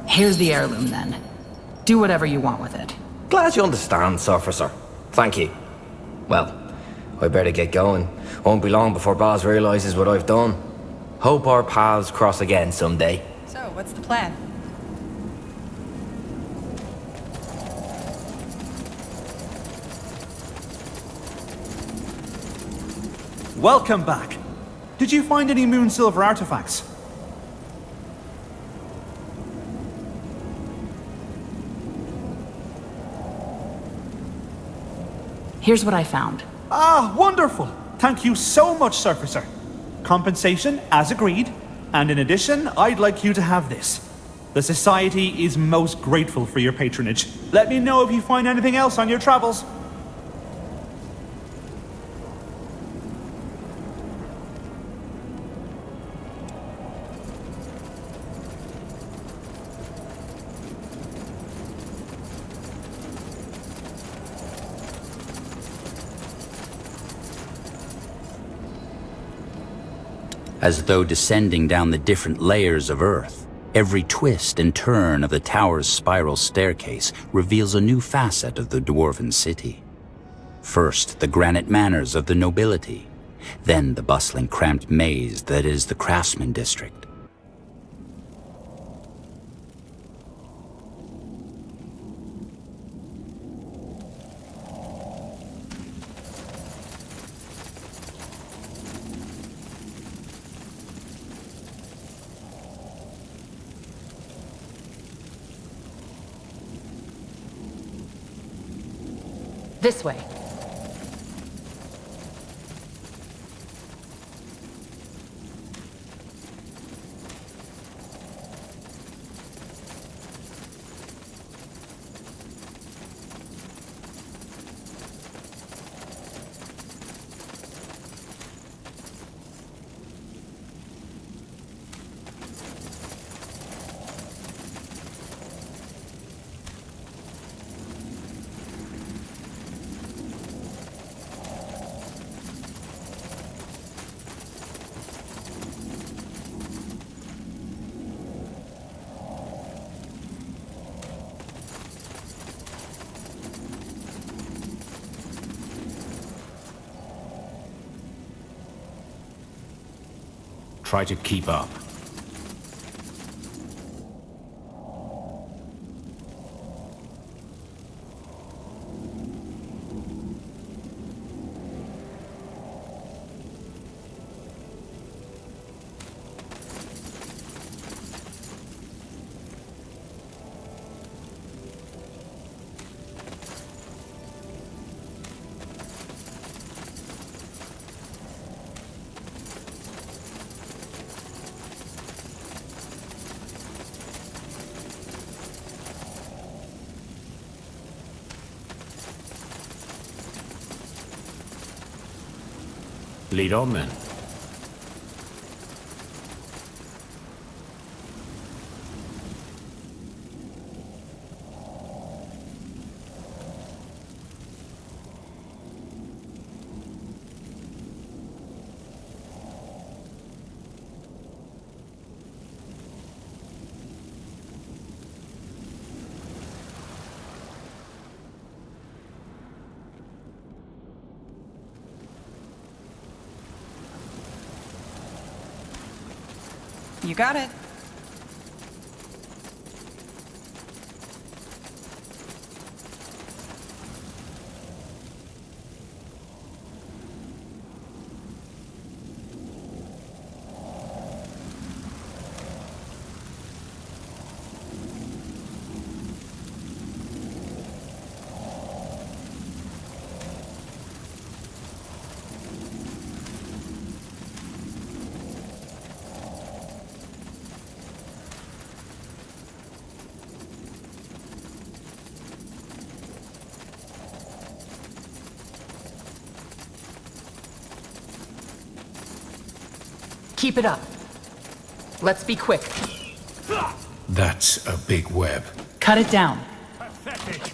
Here's the heirloom then. Do whatever you want with it. Glad you understand, Surfer. Thank you. Well, I better get going. Won't be long before Baz realizes what I've done. Hope our paths cross again someday. So, what's the plan? Welcome back. Did you find any moon silver artifacts? Here's what I found. Ah, wonderful! Thank you so much, Surfacer. Compensation, as agreed, and in addition, I'd like you to have this. The Society is most grateful for your patronage. Let me know if you find anything else on your travels. As though descending down the different layers of Earth, every twist and turn of the tower's spiral staircase reveals a new facet of the dwarven city. First, the granite manors of the nobility, then the bustling cramped maze that is the craftsman district. This way. Try to keep up. Lead on then. You got it. Keep it up. Let's be quick. That's a big web. Cut it down. Pathetic.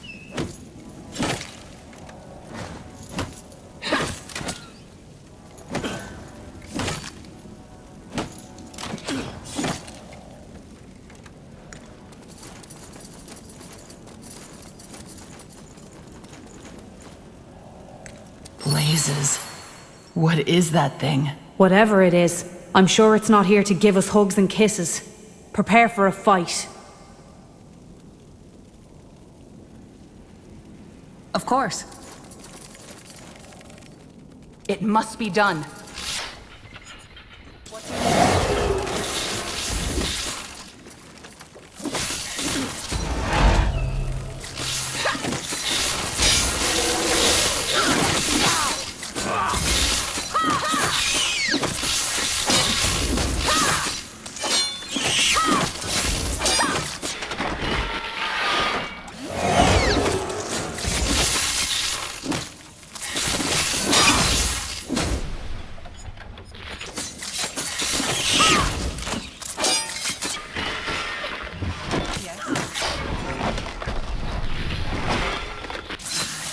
Blazes. What is that thing? Whatever it is, I'm sure it's not here to give us hugs and kisses. Prepare for a fight. Of course. It must be done.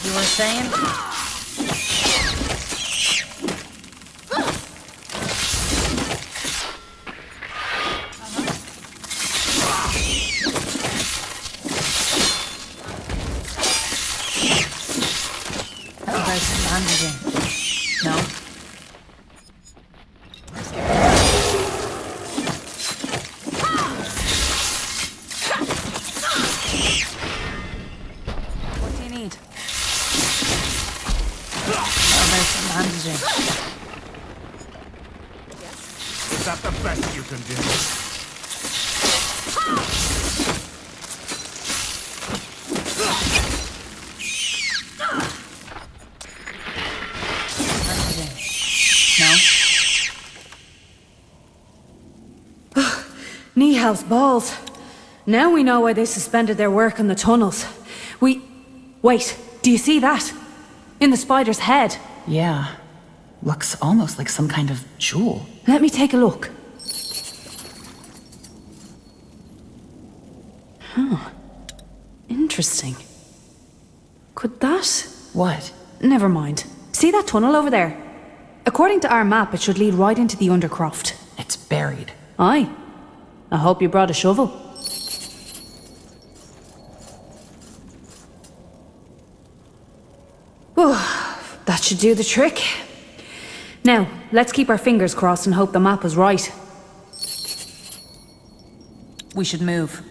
You were saying? How about bandaging? No? What do you need? Is that the best you can do? Nihal's balls. Now we know why they suspended their work in the tunnels. Wait, do you see that? In the spider's head. Yeah. Looks almost like some kind of jewel. Let me take a look. Huh. Interesting. Could that... What? Never mind. See that tunnel over there? According to our map, it should lead right into the Undercroft. It's buried. Aye. I hope you brought a shovel. That should do the trick. Now, let's keep our fingers crossed and hope the map is right. We should move.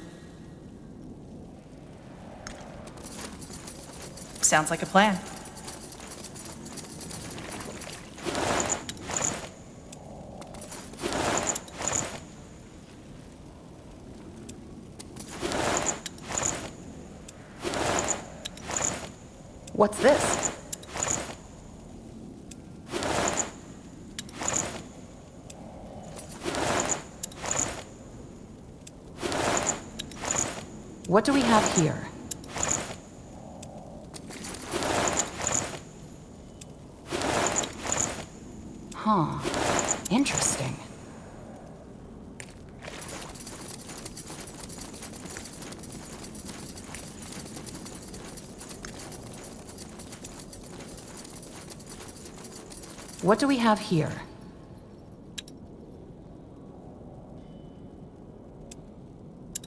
Sounds like a plan. What's this? What do we have here? Huh. Interesting. What do we have here?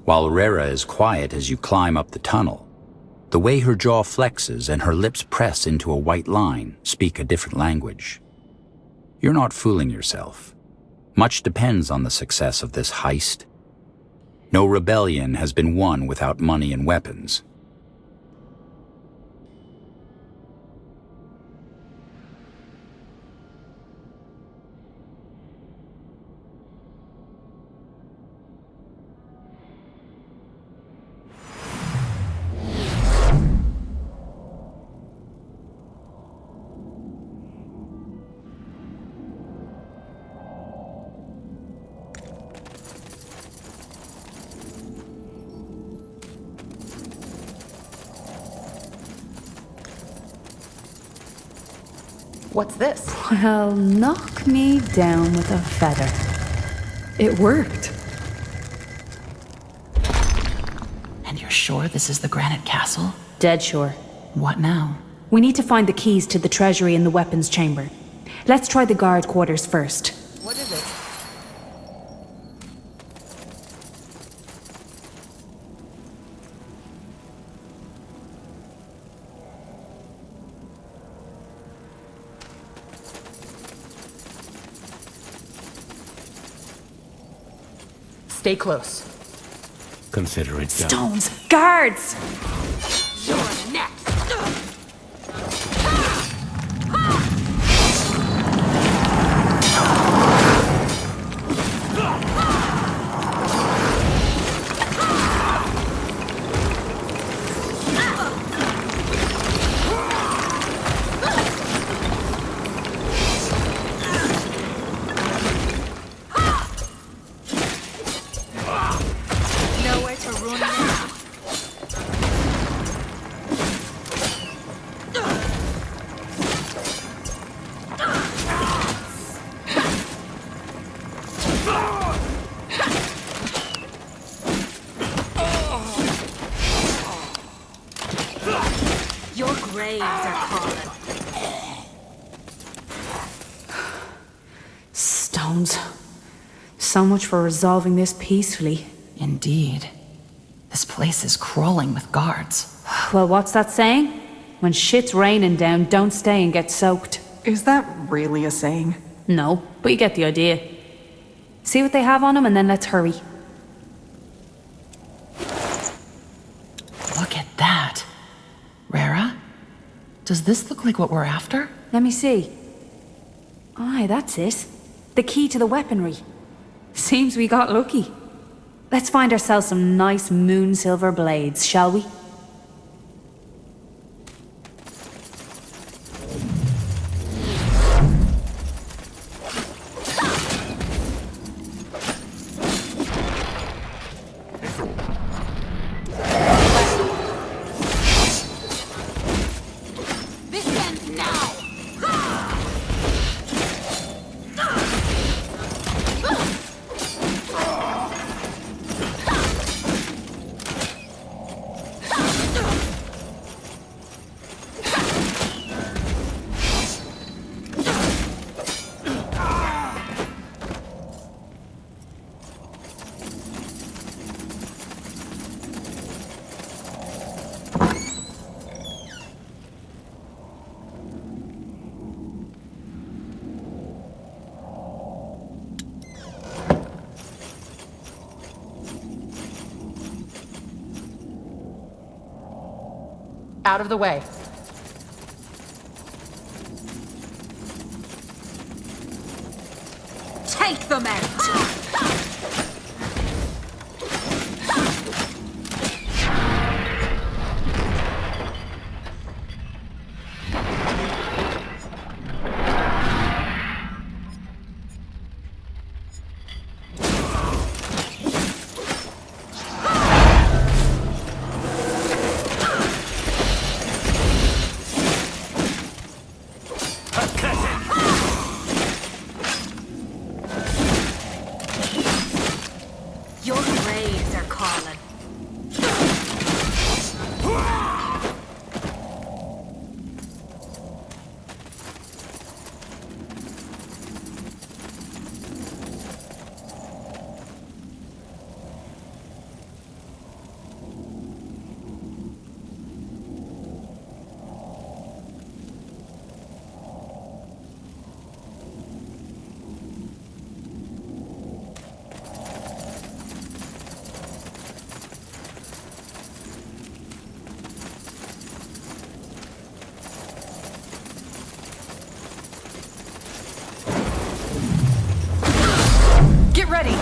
While Rera is quiet as you climb up the tunnel, the way her jaw flexes and her lips press into a white line speak a different language. You're not fooling yourself. Much depends on the success of this heist. No rebellion has been won without money and weapons. What's this? Well, knock me down with a feather. It worked. And you're sure this is the granite castle? Dead sure. What now? We need to find the keys to the treasury in the weapons chamber. Let's try the guard quarters first. What is it? Stay close. Consider it done. Stones! Guards! You're next! Nowhere to run now. Your graves are calling. Stones. So much for resolving this peacefully. Indeed. This place is crawling with guards. Well, what's that saying? When shit's raining down, don't stay and get soaked. Is that really a saying? No, but you get the idea. See what they have on them and then let's hurry. Look at that. Rera? Does this look like what we're after? Let me see. Aye, that's it. The key to the weaponry. Seems we got lucky. Let's find ourselves some nice moon silver blades, shall we? out of the way. Take them out! Your graves are calling. Get ready!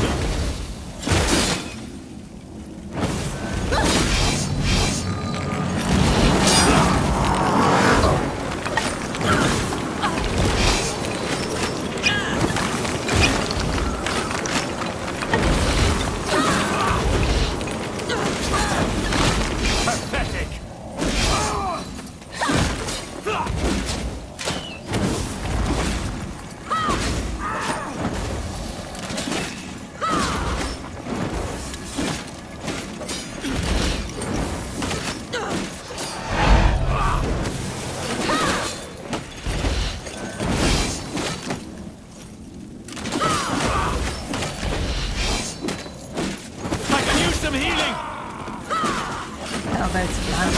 How about some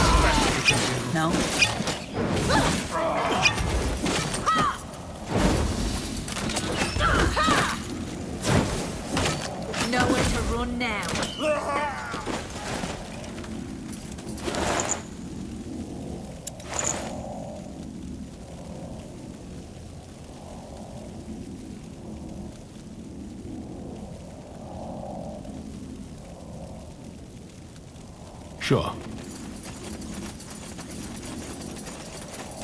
No? Nowhere to run now. Sure.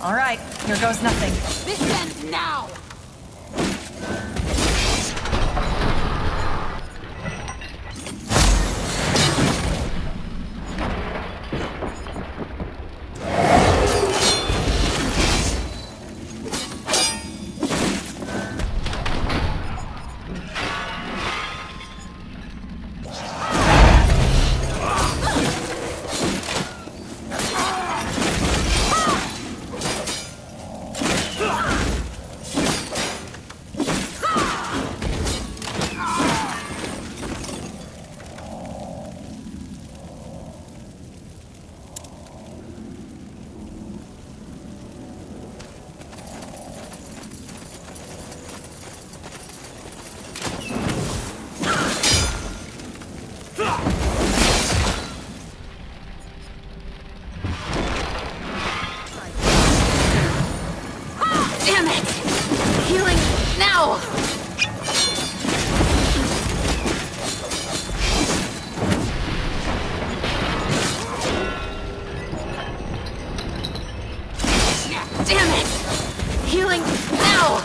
All right, here goes nothing. This ends now! Damn it! Healing now! Damn it! Healing now!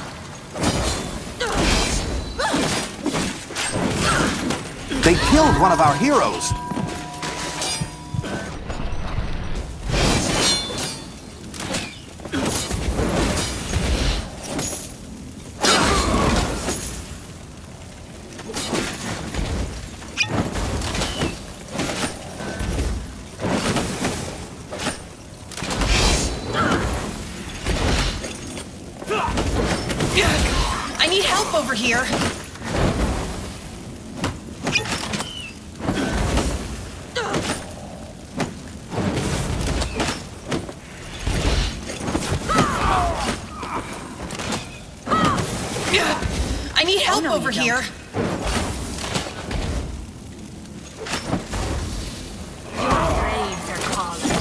They killed one of our heroes! I need help over here! I need help over here! Your graves are calling.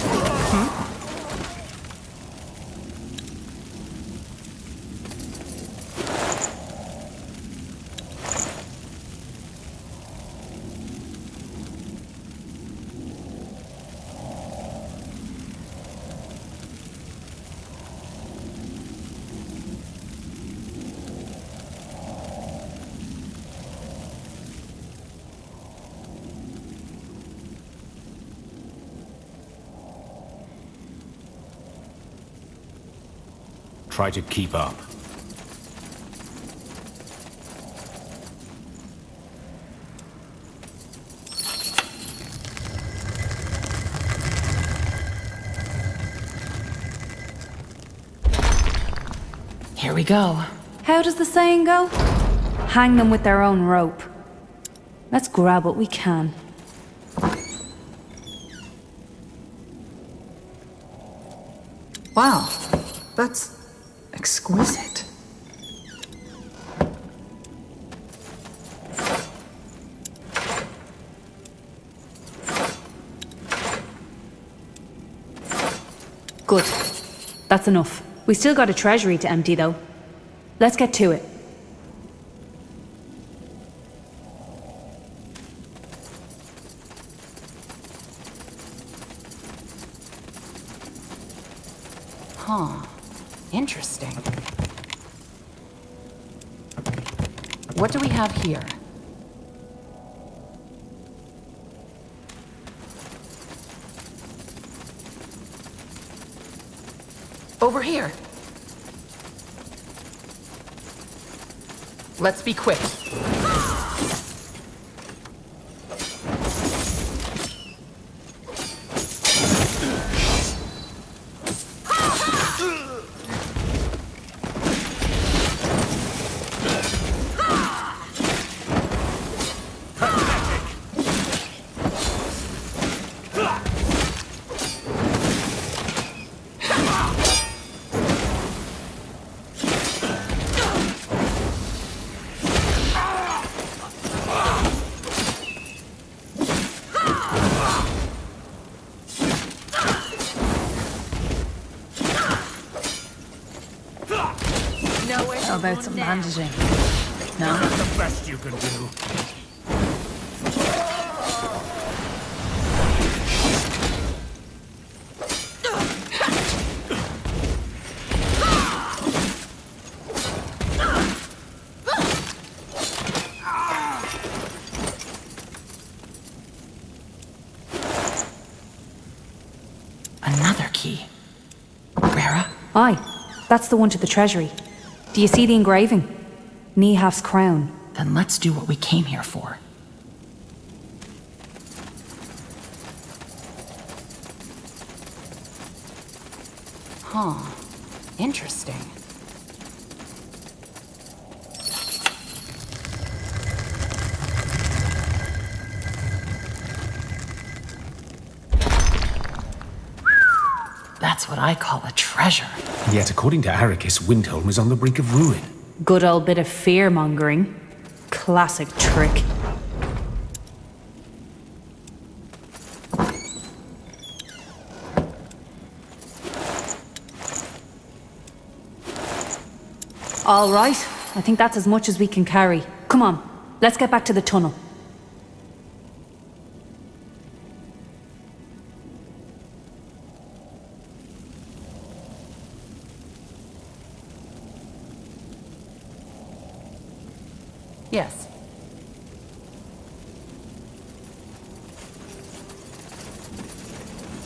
try to keep up. Here we go. How does the saying go? Hang them with their own rope. Let's grab what we can. Wow, that's exquisite. Good. That's enough. We still got a treasury to empty, though. Let's get to it. Huh. Interesting. What do we have here? Over here. Let's be quick. How about some bandaging? No? That's the best you can do. Another key. Rara? Aye, that's the one to the treasury. Do you see the engraving? Nihaf's crown. Then let's do what we came here for. Huh. Interesting. That's what I call a treasure. Yet, according to Arrakis, Windhelm is on the brink of ruin. Good old bit of fear-mongering. Classic trick. All right. I think that's as much as we can carry. Come on, let's get back to the tunnel. Yes.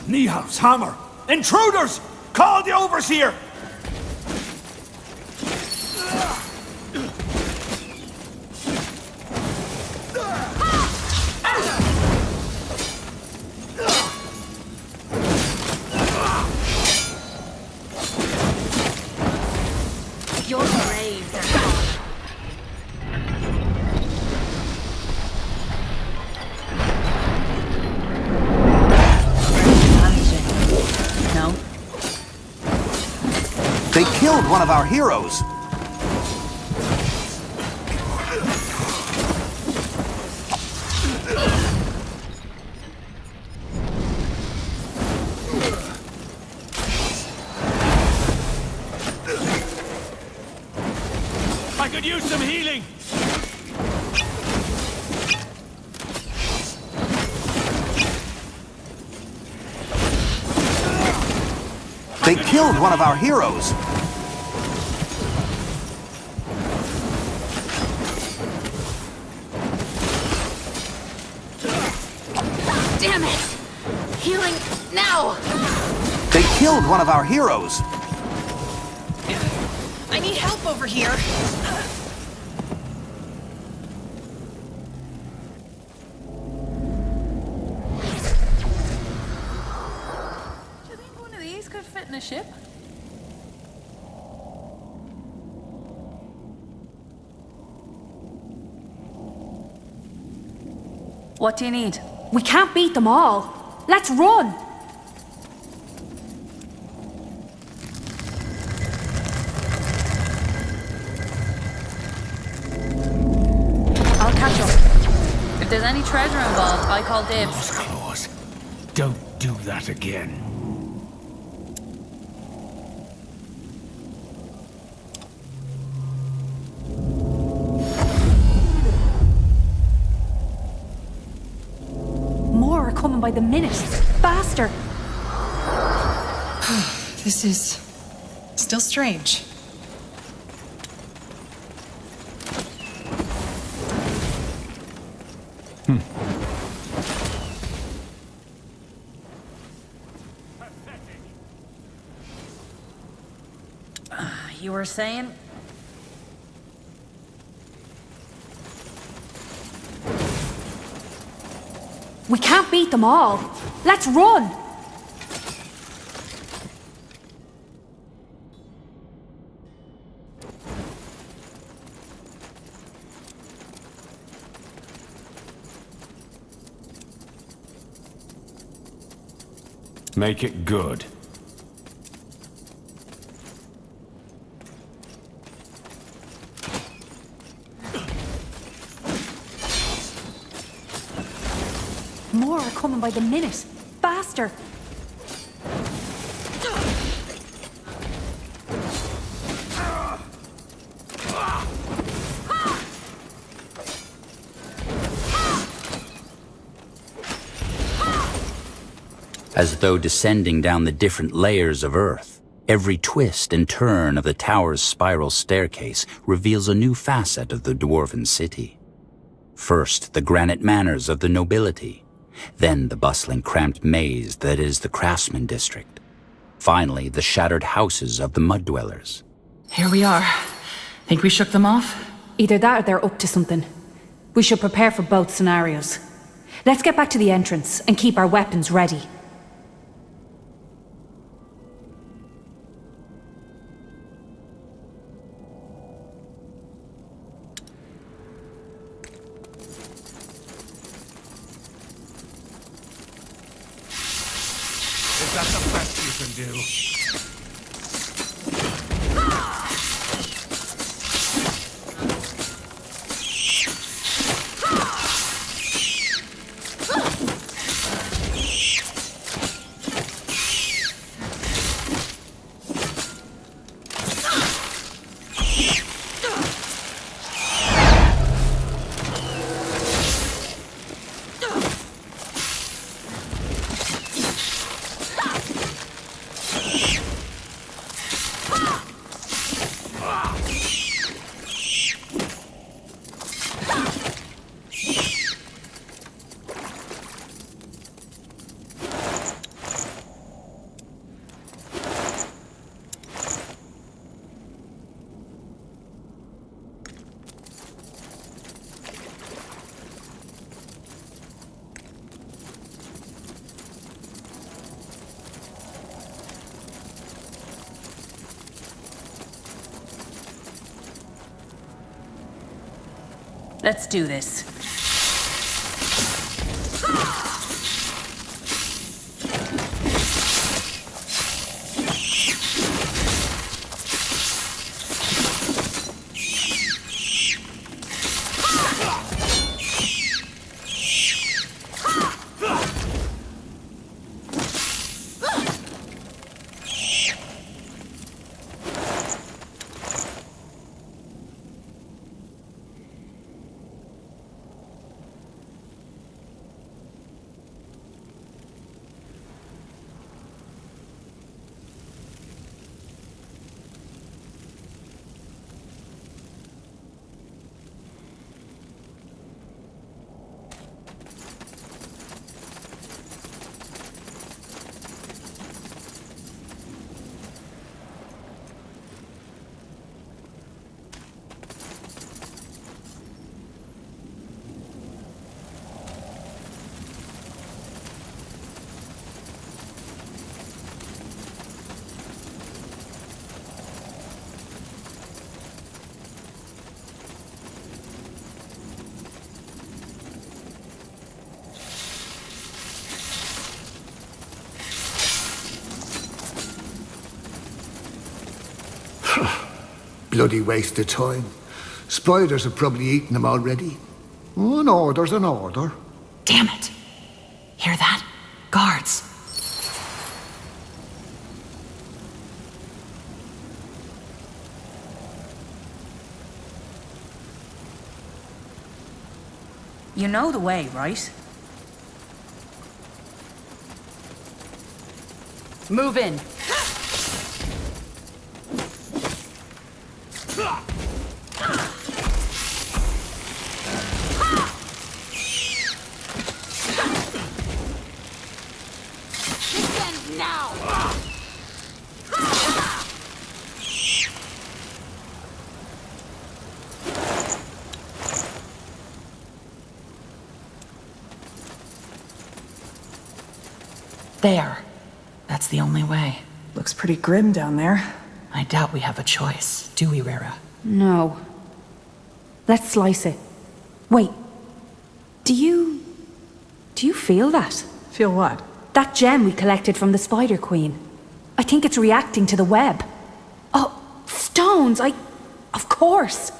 Nihaf's hammer! Intruders! Call the overseer! Your graves are gone. No? They killed one of our heroes. I could use some healing! They killed one of our heroes. Damn it! Healing now! They killed one of our heroes. I need help over here. Do you think one of these could fit in a ship? What do you need? We can't beat them all. Let's run! I'll catch up. If there's any treasure involved, I call dibs. Claws. Don't do that again. More are coming by the minute. Faster! This is still strange. You were saying? We can't beat them all. Let's run! Make it good. More are coming by the minute. Faster! As though descending down the different layers of Earth, every twist and turn of the tower's spiral staircase reveals a new facet of the dwarven city. First, the granite manors of the nobility. Then the bustling, cramped maze that is the craftsman district. Finally, the shattered houses of the mud dwellers. Here we are. Think we shook them off? Either that or they're up to something. We should prepare for both scenarios. Let's get back to the entrance and keep our weapons ready. Is that the best you can do? Let's do this. Bloody waste of time. Spiders have probably eaten them already. An order's an order. Damn it. Hear that? Guards. You know the way, right? Move in. There. That's the only way. Looks pretty grim down there. I doubt we have a choice, do we, Rara? No. Let's slice it. Wait. Do you feel that? Feel what? That gem we collected from the Spider Queen. I think it's reacting to the web. Oh, stones! Of course!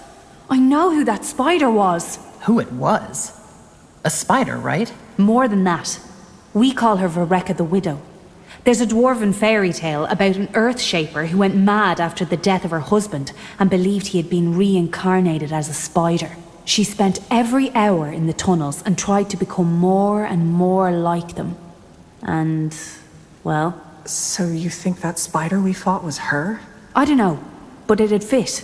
I know who that spider was. Who it was? A spider, right? More than that. We call her Vareka the Widow. There's a dwarven fairy tale about an earth shaper who went mad after the death of her husband and believed he had been reincarnated as a spider. She spent every hour in the tunnels and tried to become more and more like them. And, well... So you think that spider we fought was her? I don't know, but it'd fit.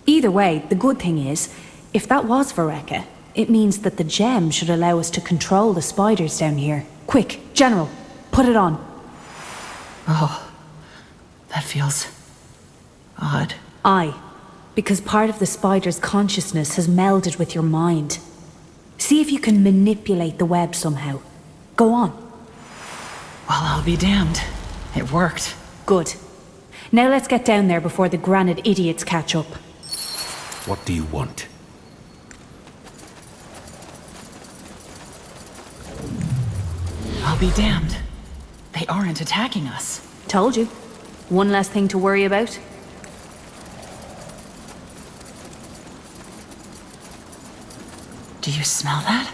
Either way, the good thing is, if that was Vareka, it means that the gem should allow us to control the spiders down here. Quick, General, put it on. Oh, that feels... odd. Aye, because part of the spider's consciousness has melded with your mind. See if you can manipulate the web somehow. Go on. Well, I'll be damned. It worked. Good. Now let's get down there before the granite idiots catch up. What do you want? I'll be damned. They aren't attacking us. Told you. One less thing to worry about. Do you smell that?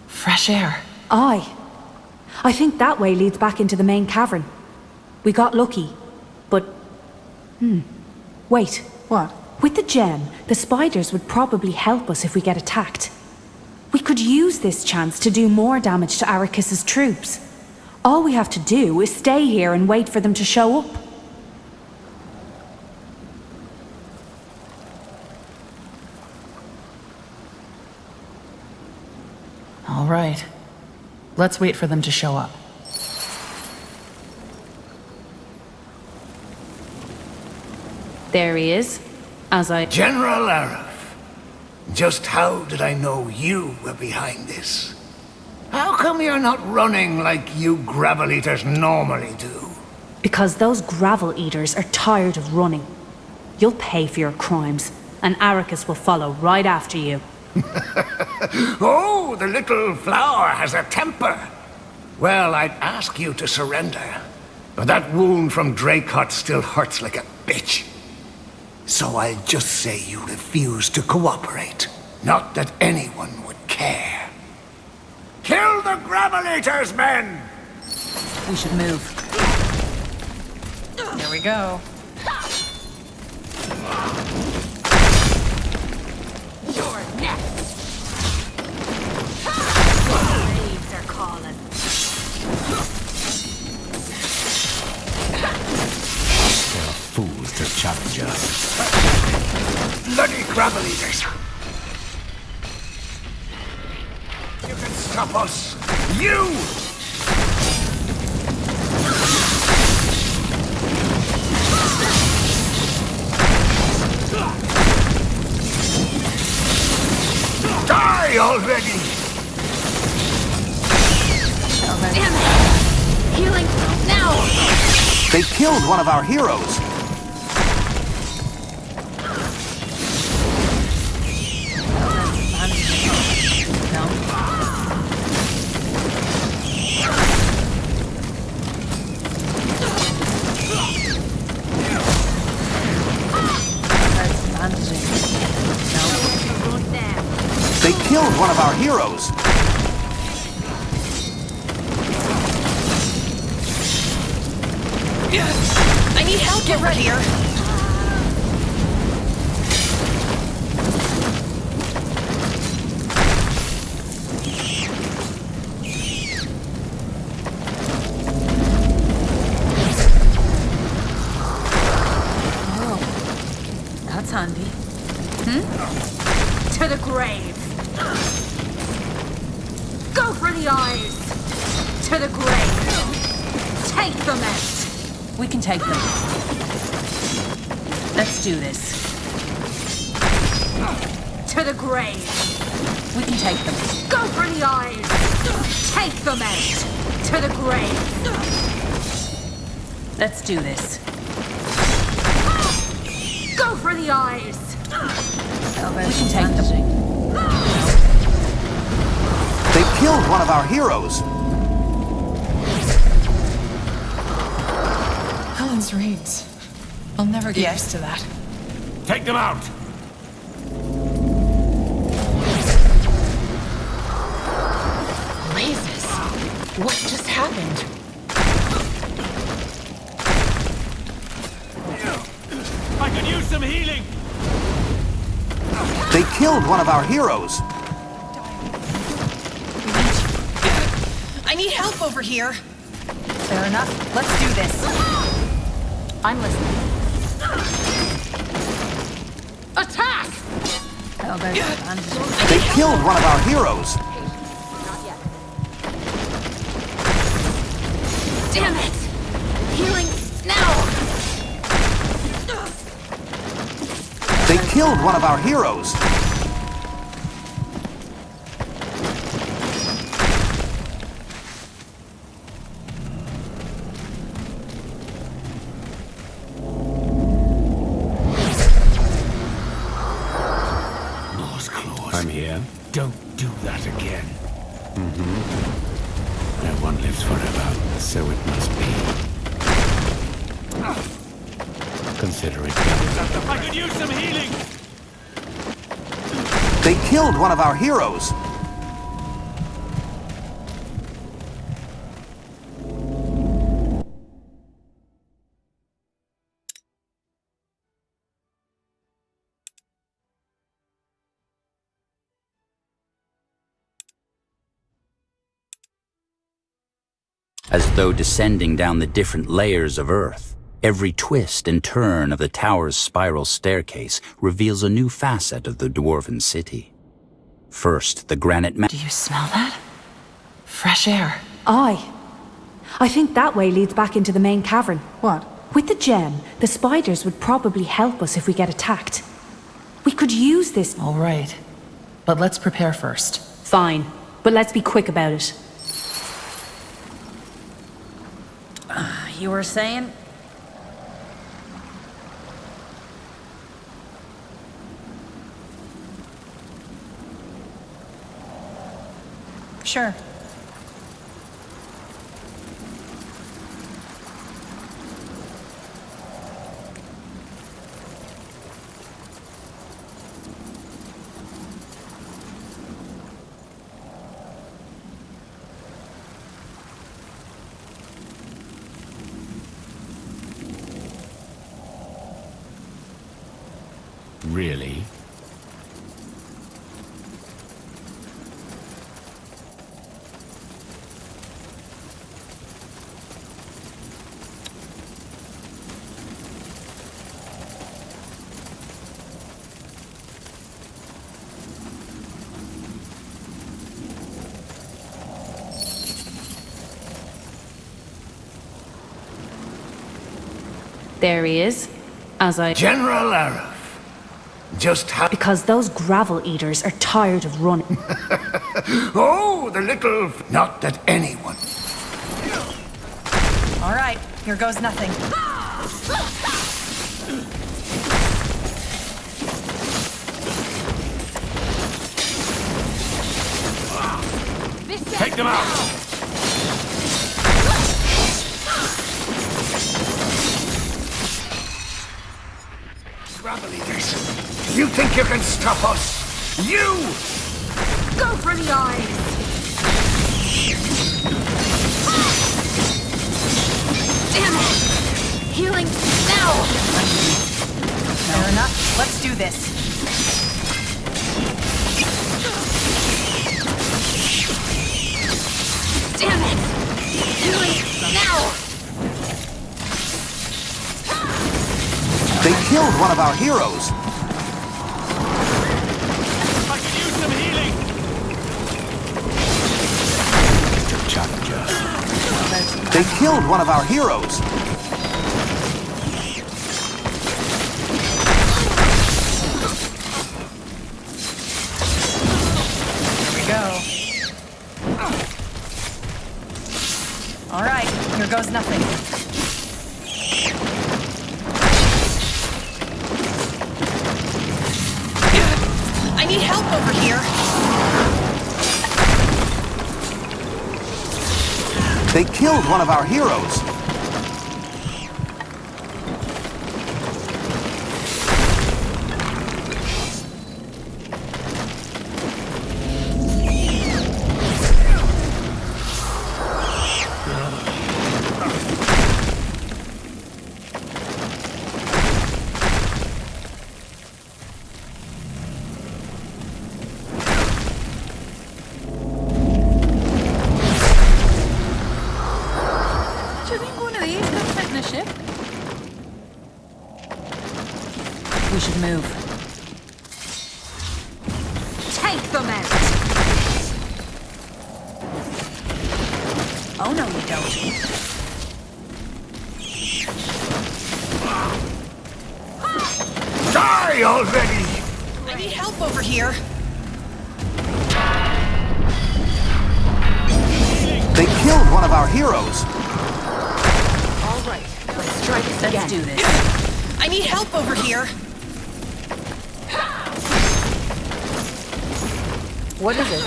Fresh air. Aye. I think that way leads back into the main cavern. We got lucky, but... Wait. What? With the gem, the spiders would probably help us if we get attacked. We could use this chance to do more damage to Arrakis's troops. All we have to do is stay here and wait for them to show up. All right. Let's wait for them to show up. There he is. General Araf, just how did I know you were behind this? How come you're not running like you gravel eaters normally do? Because those gravel eaters are tired of running. You'll pay for your crimes, and Arrakis will follow right after you. Oh, the little flower has a temper. Well, I'd ask you to surrender, but that wound from Dracot still hurts like a bitch. So I'll just say you refuse to cooperate. Not that anyone would care. Kill the gravel eaters, men! We should move. There we go. You're next. Waves are calling. There are fools to challenge us. Bloody gravel eaters! You can stop us! You! Die already! Damn it! Healing now! They killed one of our heroes! They killed one of our heroes. I need help. Get ready. Oh, that's handy. To the grave. Go for the eyes. To the grave. Take them out. We can take them. Let's do this. To the grave. We can take them. Go for the eyes. Take them out. To the grave. Let's do this. Go for the eyes. We can take them. They killed one of our heroes. Helen's reeds. I'll never get used to that. Take them out! Blazes. What just happened? I could use some healing! They killed one of our heroes. I need help over here. Fair enough. Let's do this. I'm listening. Attack! Oh, there's bandages. They killed one of our heroes. Damn it! Healing now! They killed one of our heroes. I'm here. Don't do that again. No one lives forever, so it must be. Consider it done. I could use some healing! They killed one of our heroes. As though descending down the different layers of Earth, every twist and turn of the tower's spiral staircase reveals a new facet of the dwarven city. First, the granite Do you smell that? Fresh air. Aye. I think that way leads back into the main cavern. What? With the gem, the spiders would probably help us if we get attacked. We could use this. All right. But let's prepare first. Fine. But let's be quick about it. You were saying? Sure. Really? There he is. As I... General Arif. Just how... Because those gravel eaters are tired of running. Oh, the little... Not that anyone... All right, here goes nothing. Take them out! Gravel eaters. You think you can stop us? You! Go for the eyes! Damn it! Healing now! Fair enough. Let's do this. Damn it! Healing now! They killed one of our heroes! I could use some healing! Challenger. They killed one of our heroes! Here we go. All right, here goes nothing. I need help over here. They killed one of our heroes! We should move. Take them out! Oh no, you don't. Die already! I need help over here. They killed one of our heroes! All right, let's try this again. Let's do this. I need help over here. What is it?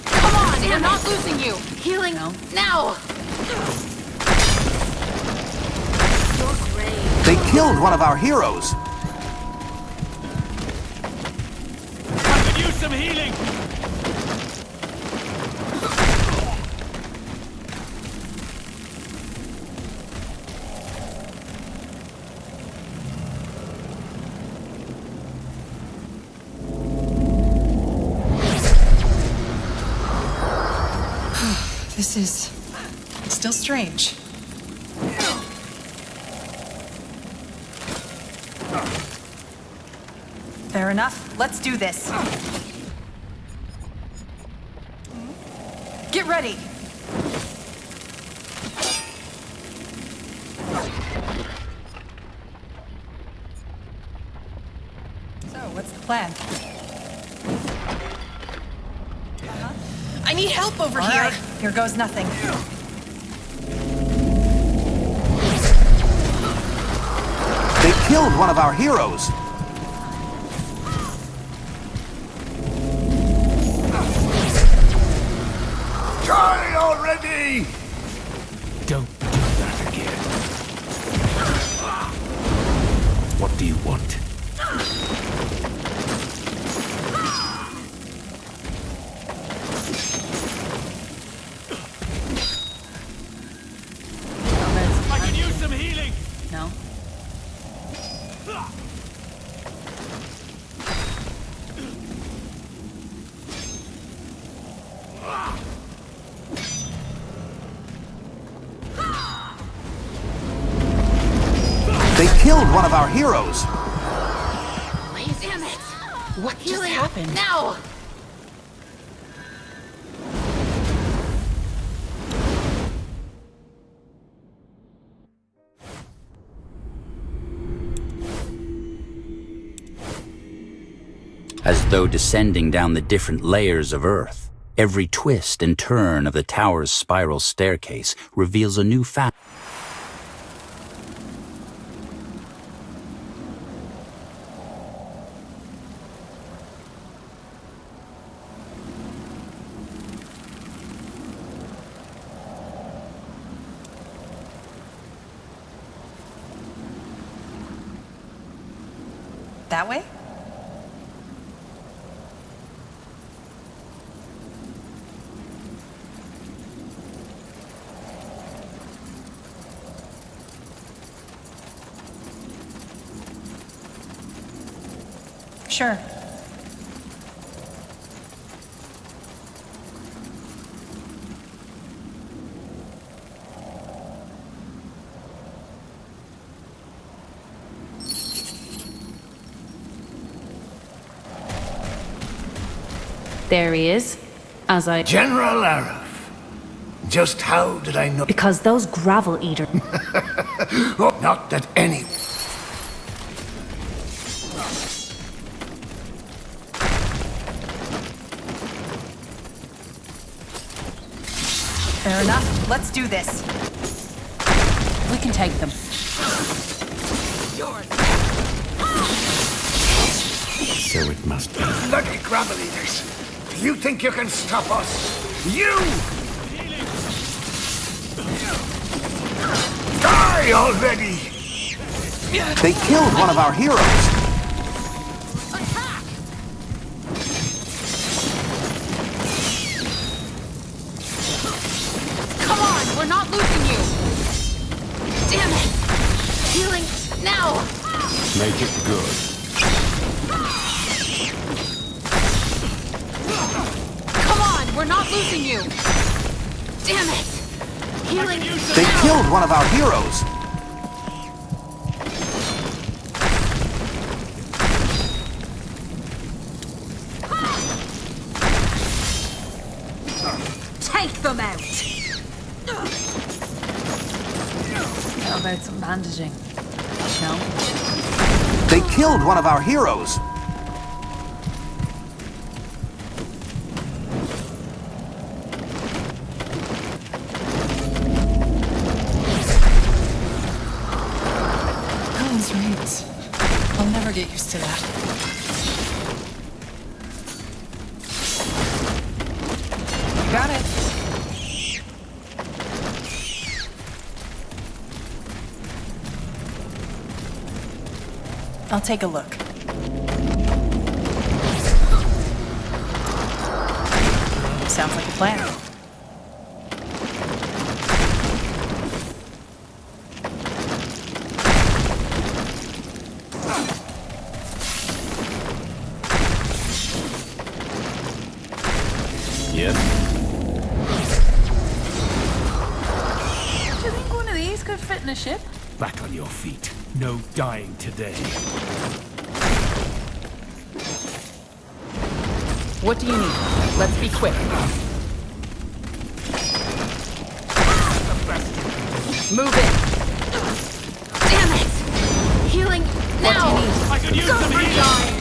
Come on, we're not losing you! Healing now! You're great. They killed one of our heroes! I could use some healing! It's still strange. Fair enough. Let's do this. Get ready. So, what's the plan? I need help over here. Right. Here goes nothing. They killed one of our heroes! Die already! Don't do that again. What do you want? I can use some healing! No? They killed one of our heroes! Damn it! What just happened? Now! As though descending down the different layers of Earth, every twist and turn of the tower's spiral staircase reveals a new fact. That way? Sure. There he is. As I... General Arif. Just how did I know? Because those gravel eaters... Oh, not that any... Fair enough. Let's do this. We can take them. So it must be. Bloody gravel eaters. Do you think you can stop us? You! Die already! They killed one of our heroes. Come on, we're not losing you. Damn it! Healing now. Make it good. Come on, we're not losing you. Damn it! Healing They now. killed one of our heroes. Take them out. How about some bandaging? No? They killed one of our heroes. Helen's right. I'll never get used to that. Got it. I'll take a look. Sounds like a plan. Yes. Do you think one of these could fit in a ship? Back on your feet. No dying today. What do you need? Let's be quick. Move in. Damn it! Healing now. I could use some healing.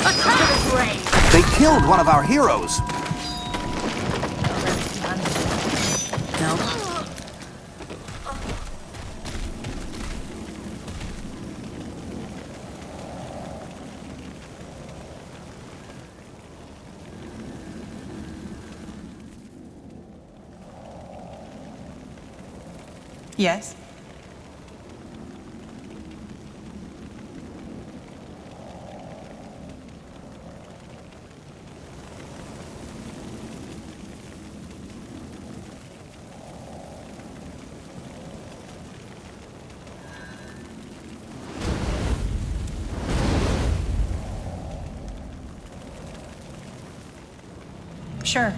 Attack the grave. They killed one of our heroes. No. Yes? Sure.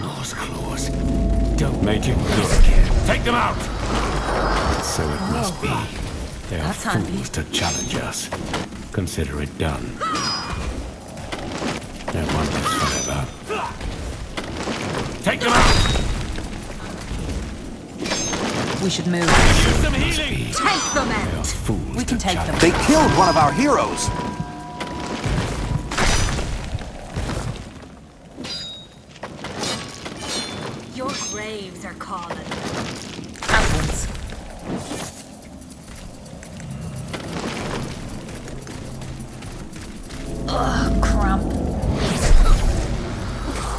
Nose claws. Don't make it good. Take them out! So it must be. They are That's handy. fools to challenge us. Consider it done. No one lives forever. Take them out! We should move. Use some healing! Take them They are out. fools We can to take them. challenge. They killed one of our heroes. Your graves are calling. Outwards. Ugh, cramp.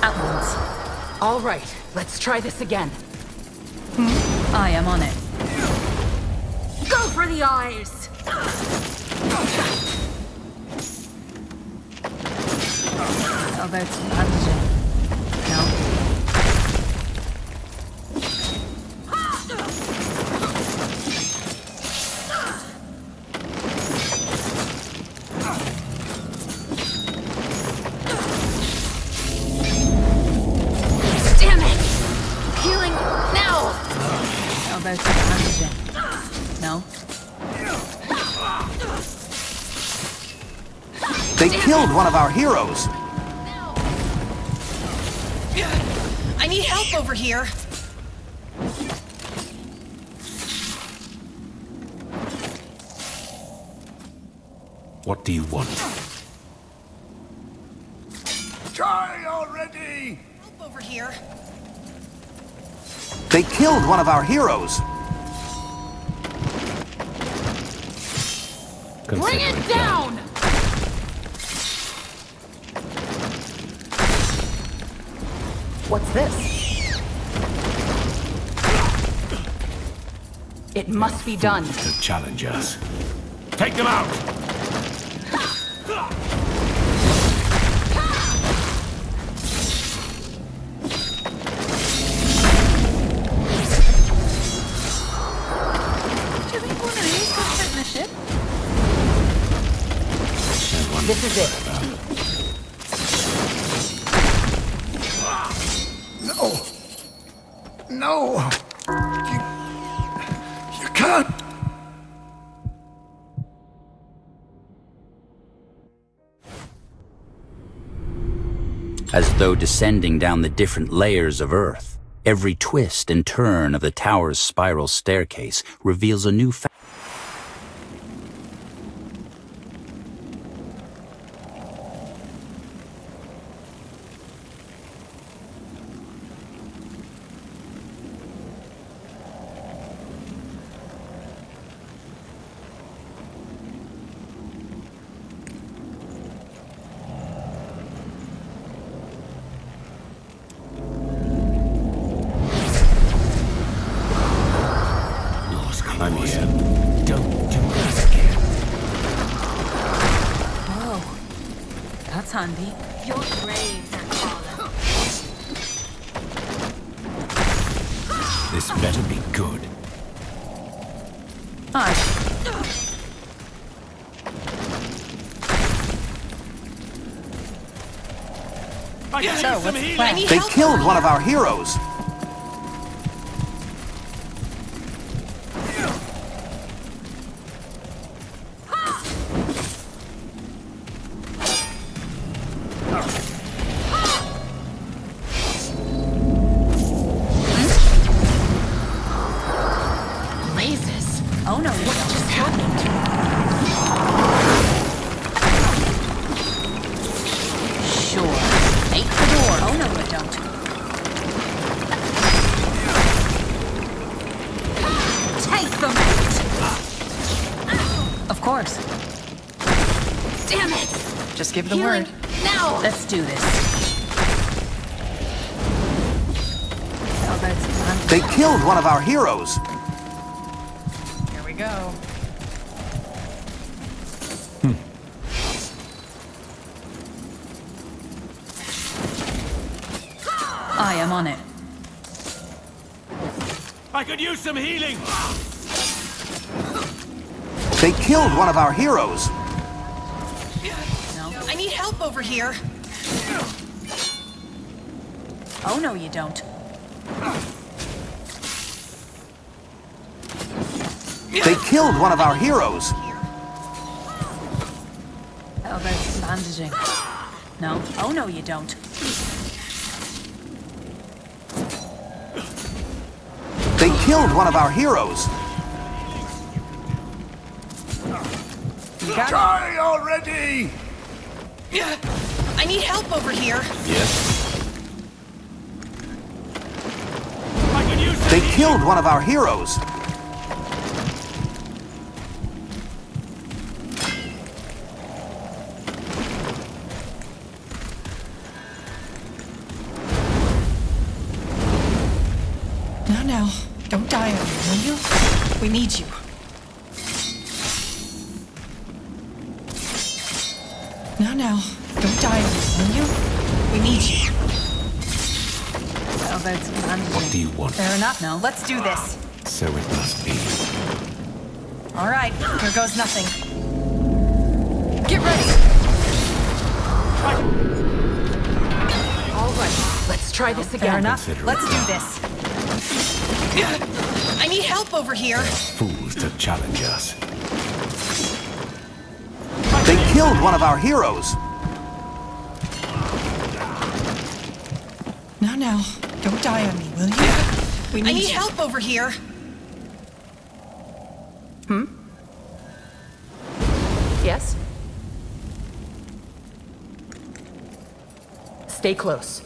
Outwards. All right. Let's try this again. I am on it. Go for the eyes! How about some bandaging? No? Damn it! Healing now! How about some bandaging? No? They killed one of our heroes! I need help over here. What do you want? Try already! Help over here. They killed one of our heroes! Bring it down! What's this? It must be done. To challenge us. Take them out! Do you think one of these could fit in the ship? This is it. No! You can't! As though descending down the different layers of Earth, every twist and turn of the tower's spiral staircase reveals a new I'm here. Don't do this again. Whoa. That's handy. Your graves are fallen. This better be good. Hi. So, what's the plan? They killed one of our heroes! Blazes. Oh no, what just happened? Sure. Make the door. Oh no, I don't. Take them out! Of course. Damn it! Just give the Healing word. now! Let's do this. How about some bandaging? They killed one of our heroes! Here we go. I am on it. I could use some healing! They killed one of our heroes! No. I need help over here. Oh no, you don't. They killed one of our heroes! How about some bandaging? No. Oh no, you don't. They killed one of our heroes! You got Try already! I need help over here. Yes? I could use some They healing! killed one of our heroes! Now, don't die on me, will you? We need you. Now, don't die on me, will you? We need you. How about some managing? What do you want? Fair enough. No. Let's do this. So it must be. All right, here goes nothing. Get ready. All right, let's try this again. Fair enough. Let's do this. I need help over here. Fools to challenge us. They killed one of our heroes. Now, don't die on me, will you? I need help over here. Yes? Stay close.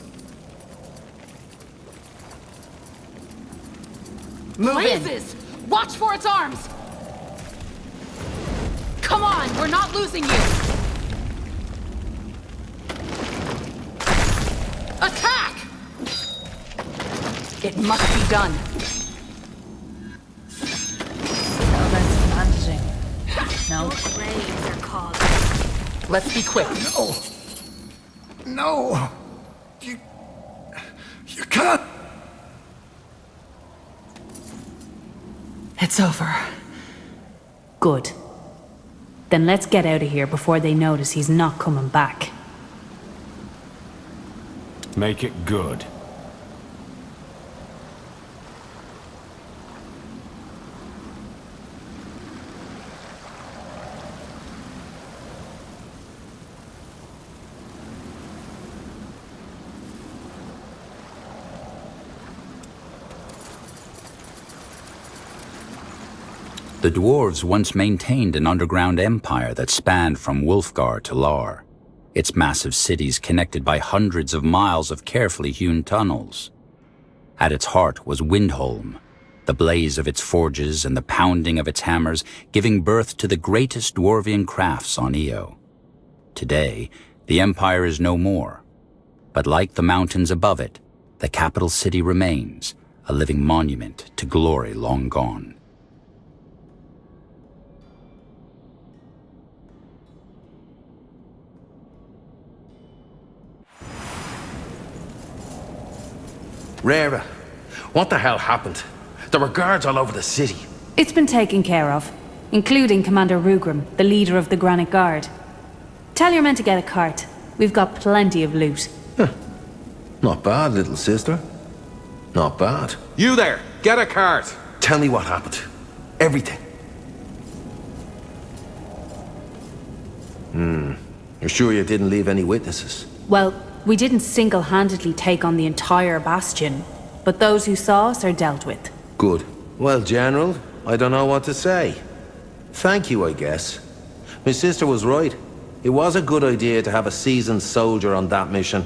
Move Blazes! Watch for its arms! Come on, we're not losing you! Attack! It must be done. How about some managing? No? Graves are called. Let's be quick. No! You can't! It's over. Good. Then let's get out of here before they notice he's not coming back. Make it good. The dwarves once maintained an underground empire that spanned from Wulfgar to Lar, its massive cities connected by hundreds of miles of carefully hewn tunnels. At its heart was Windholm, the blaze of its forges and the pounding of its hammers giving birth to the greatest dwarvian crafts on Io. Today, the empire is no more, but like the mountains above it, the capital city remains, a living monument to glory long gone. Rara, what the hell happened? There were guards all over the city. It's been taken care of, including Commander Rugram, the leader of the Granite Guard. Tell your men to get a cart. We've got plenty of loot. Not bad, little sister. Not bad. You there! Get a cart! Tell me what happened. Everything. You're sure you didn't leave any witnesses? Well, we didn't single-handedly take on the entire bastion, but those who saw us are dealt with. Good. Well, General, I don't know what to say. Thank you, I guess. My sister was right. It was a good idea to have a seasoned soldier on that mission.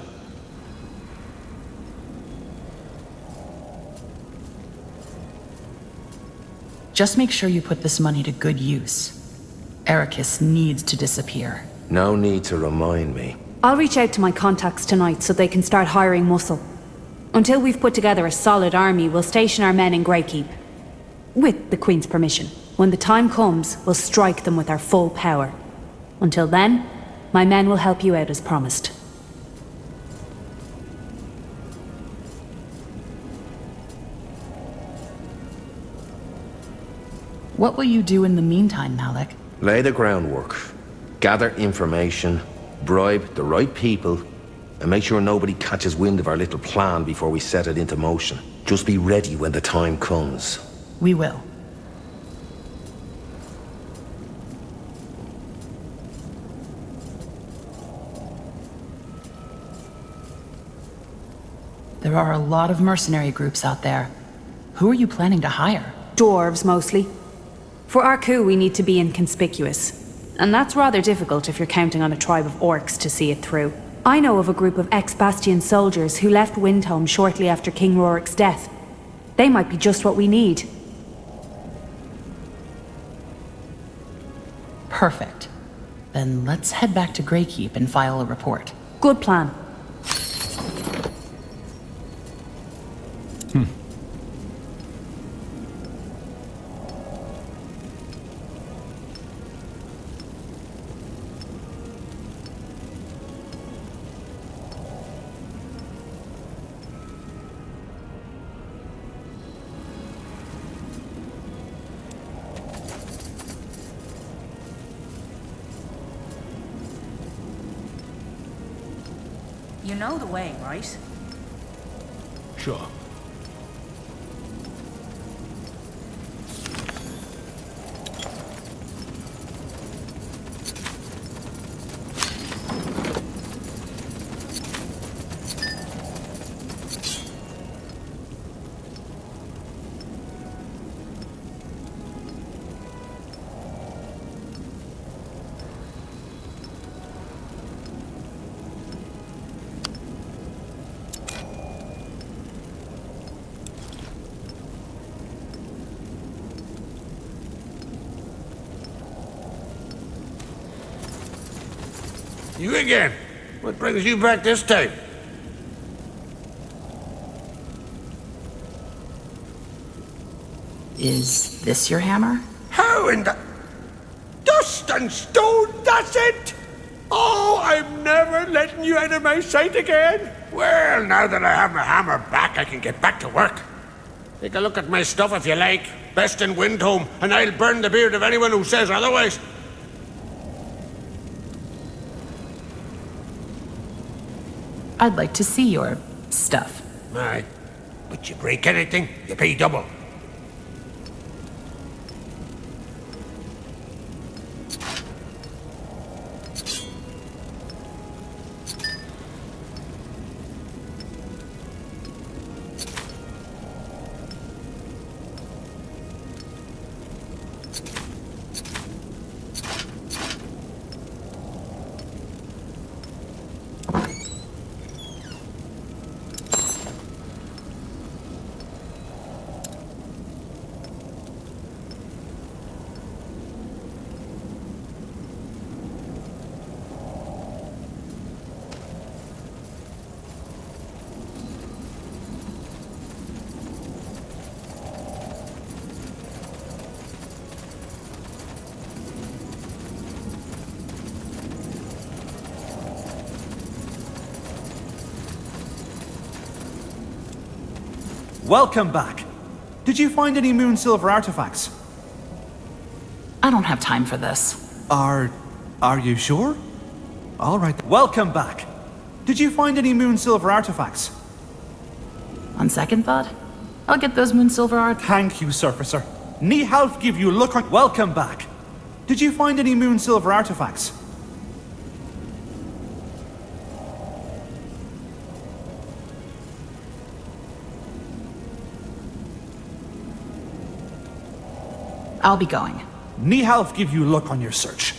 Just make sure you put this money to good use. Ericus needs to disappear. No need to remind me. I'll reach out to my contacts tonight so they can start hiring muscle. Until we've put together a solid army, we'll station our men in Greykeep. With the Queen's permission. When the time comes, we'll strike them with our full power. Until then, my men will help you out as promised. What will you do in the meantime, Malik? Lay the groundwork. Gather information. Bribe the right people, and make sure nobody catches wind of our little plan before we set it into motion. Just be ready when the time comes. We will. There are a lot of mercenary groups out there. Who are you planning to hire? Dwarves, mostly. For our coup, we need to be inconspicuous. And that's rather difficult if you're counting on a tribe of orcs to see it through. I know of a group of ex-Bastion soldiers who left Windholm shortly after King Rorik's death. They might be just what we need. Perfect. Then let's head back to Greykeep and file a report. Good plan. You know the way, right? Sure. You again? What brings you back this time? Is this your hammer? How in the... Dust and stone, that's it! Oh, I'm never letting you out of my sight again. Well, now that I have my hammer back, I can get back to work. Take a look at my stuff if you like. Best in Windhome, and I'll burn the beard of anyone who says otherwise. I'd like to see your stuff. Aye. But you break anything, you pay double. Welcome back. Did you find any moon silver artifacts? I don't have time for this. Are you sure? All right. Welcome back. Did you find any moon silver artifacts? On second thought, I'll get those moon silver art. Thank you, Surfacer. Ni half give you look on. Welcome back. Did you find any moon silver artifacts? I'll be going. Ni half give you luck on your search.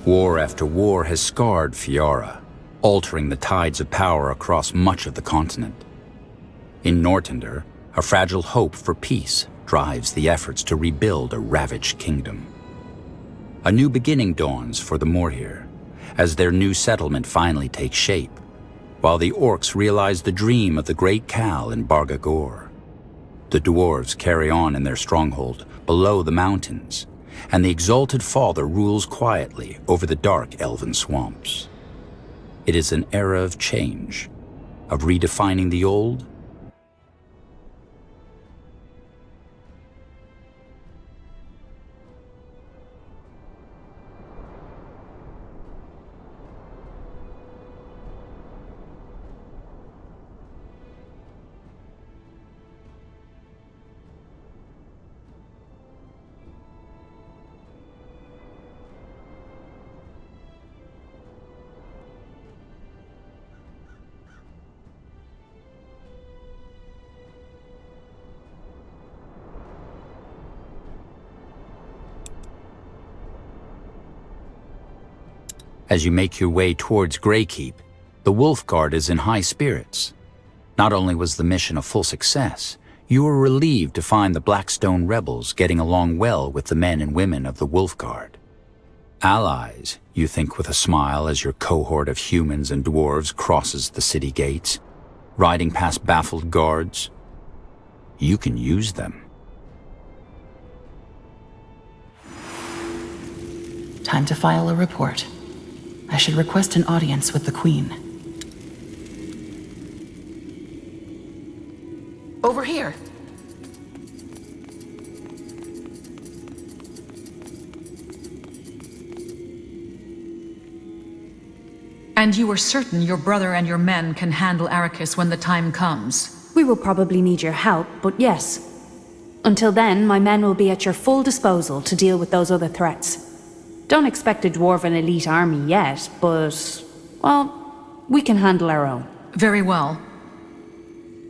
War after war has scarred Fiara, altering the tides of power across much of the continent. In Nортандер, a fragile hope for peace drives the efforts to rebuild a ravaged kingdom. A new beginning dawns for the Morhir, as their new settlement finally takes shape, while the orcs realize the dream of the great Khal in Bargagor. The dwarves carry on in their stronghold below the mountains, and the exalted father rules quietly over the dark elven swamps. It is an era of change, of redefining the old. As you make your way towards Greykeep, the Wolf Guard is in high spirits. Not only was the mission a full success, you were relieved to find the Blackstone rebels getting along well with the men and women of the Wolf Guard. Allies, you think with a smile as your cohort of humans and dwarves crosses the city gates, riding past baffled guards. You can use them. Time to file a report. I should request an audience with the Queen. Over here. And you are certain your brother and your men can handle Arrakis when the time comes? We will probably need your help, but yes. Until then, my men will be at your full disposal to deal with those other threats. Don't expect a dwarven elite army yet, but, well, we can handle our own. Very well.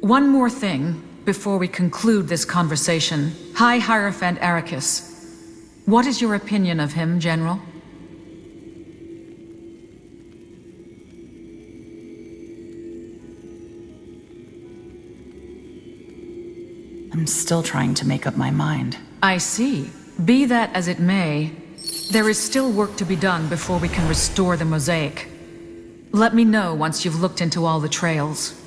One more thing before we conclude this conversation. High Hierophant Arrakis. What is your opinion of him, General? I'm still trying to make up my mind. I see. Be that as it may, there is still work to be done before we can restore the mosaic. Let me know once you've looked into all the trails.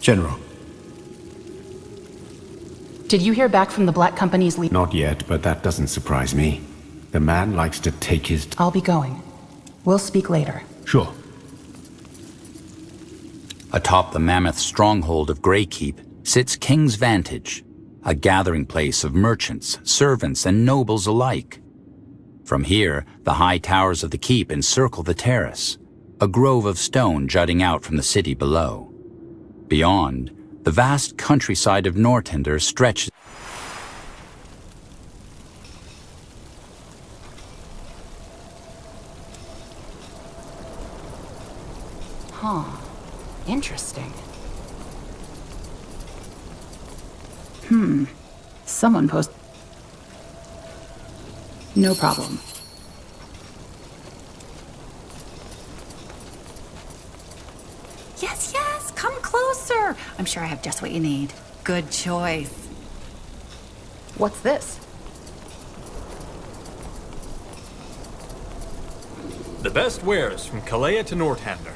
General. Did you hear back from the Black Company's lead? Not yet, but that doesn't surprise me. The man likes to take his... I'll be going. We'll speak later. Sure. Atop the mammoth stronghold of Greykeep sits King's Vantage, a gathering place of merchants, servants, and nobles alike. From here, the high towers of the keep encircle the terrace, a grove of stone jutting out from the city below. Beyond, the vast countryside of Nортандер stretches. Huh. Interesting. Someone post... No problem. Yes, yes, come closer. I'm sure I have just what you need. Good choice. What's this? The best wares from Corellia to Nортандер.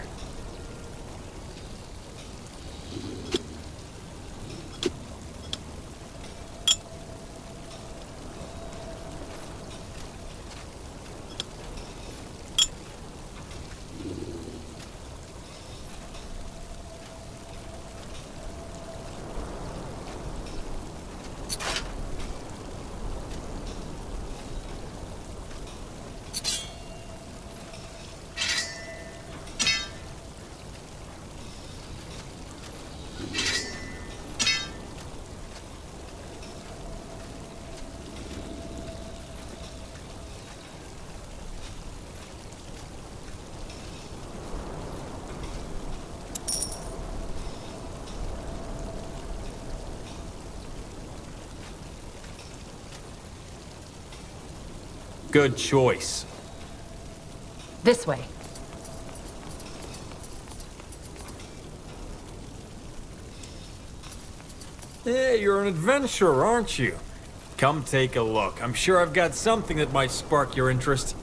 Good choice. This way. Yeah, you're an adventurer, aren't you? Come take a look. I'm sure I've got something that might spark your interest.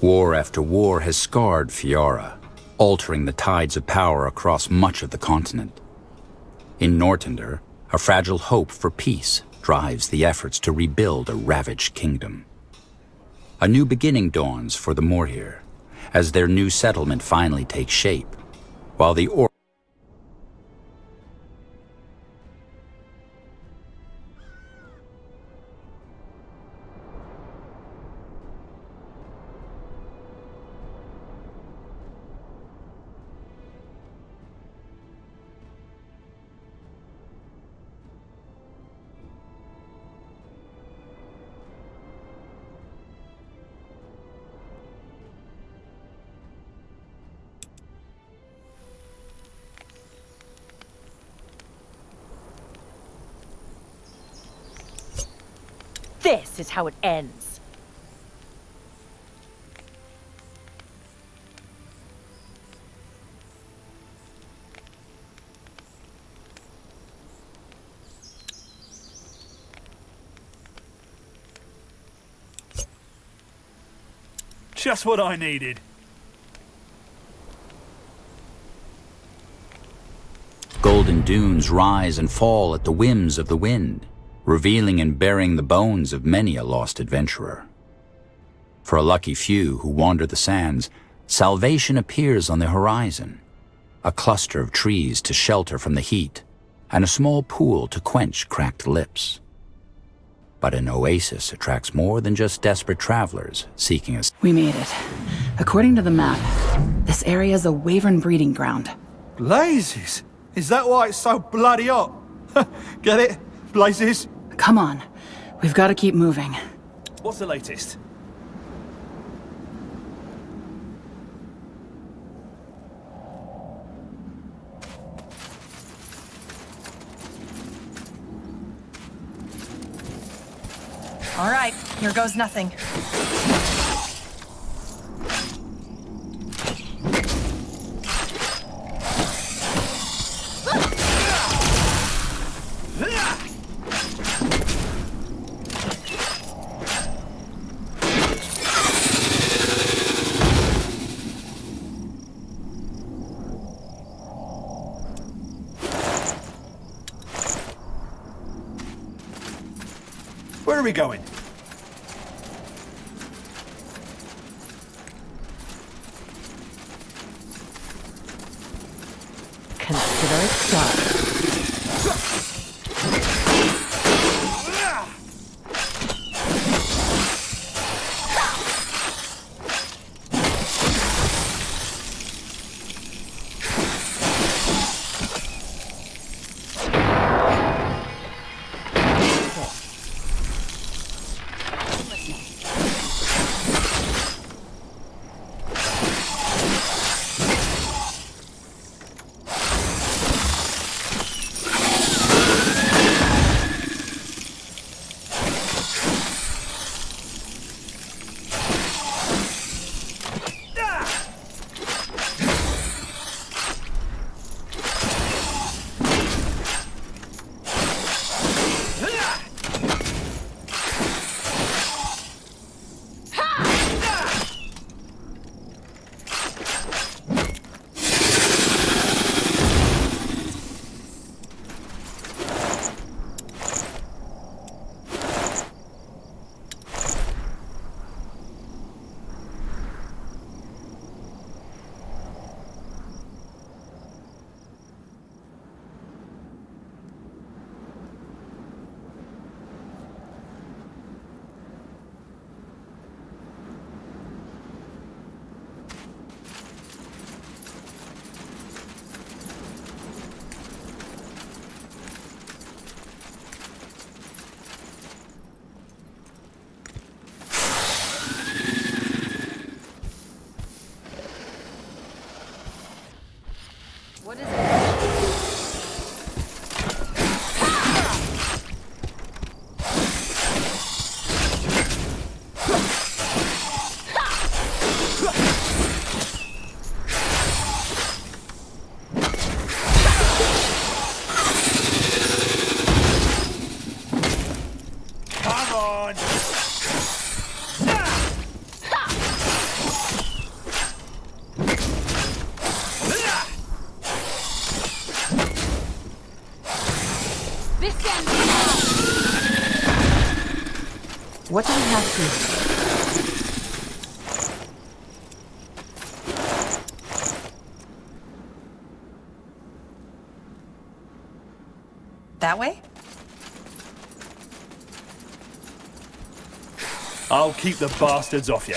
War after war has scarred Fiora, altering the tides of power across much of the continent. In Nортандер, a fragile hope for peace drives the efforts to rebuild a ravaged kingdom. A new beginning dawns for the Morhir, as their new settlement finally takes shape, while the This is how it ends. Just what I needed. golden dunes rise and fall at the whims of the wind, revealing and bearing the bones of many a lost adventurer. For a lucky few who wander the sands, salvation appears on the horizon. A cluster of trees to shelter from the heat, and a small pool to quench cracked lips. But an oasis attracts more than just desperate travelers seeking a... We made it. According to the map, this area is a wyvern breeding ground. Blazes! Is that why it's so bloody hot? Get it? Blazes? Come on. We've got to keep moving. What's the latest? All right, here goes nothing. Where are we going? Consider it done. What do we have here? That way? I'll keep the bastards off you.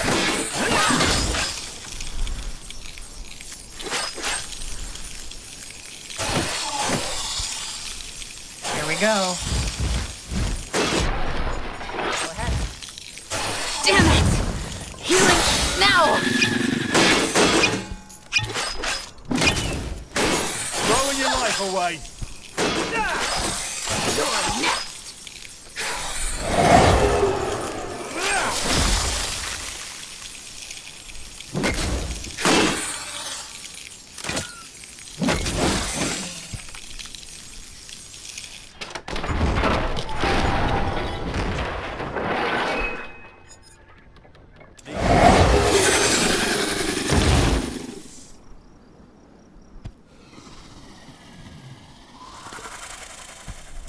Here we go. Go ahead. Damn it! Healing now! Throwing your life away. You're next!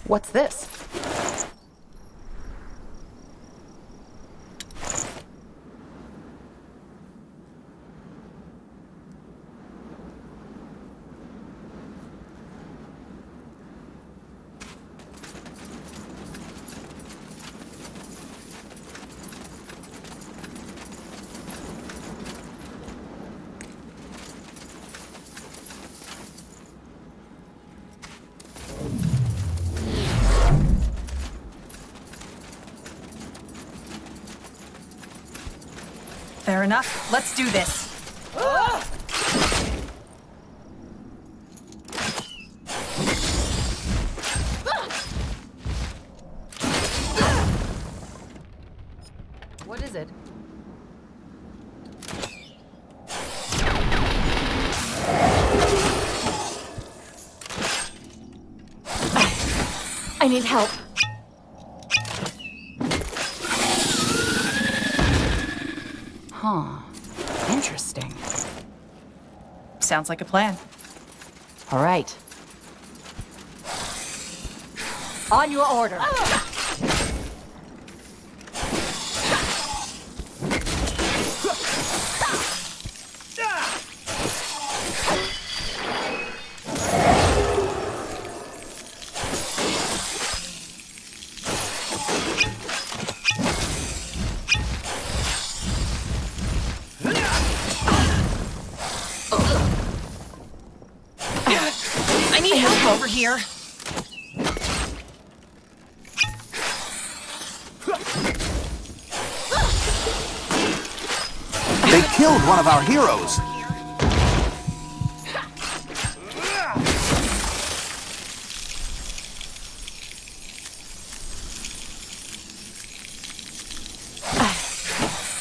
What's this? Fair enough. Let's do this. What is it? I need help. Huh. Interesting. Sounds like a plan. All right. On your order. I need help over here. They killed one of our heroes.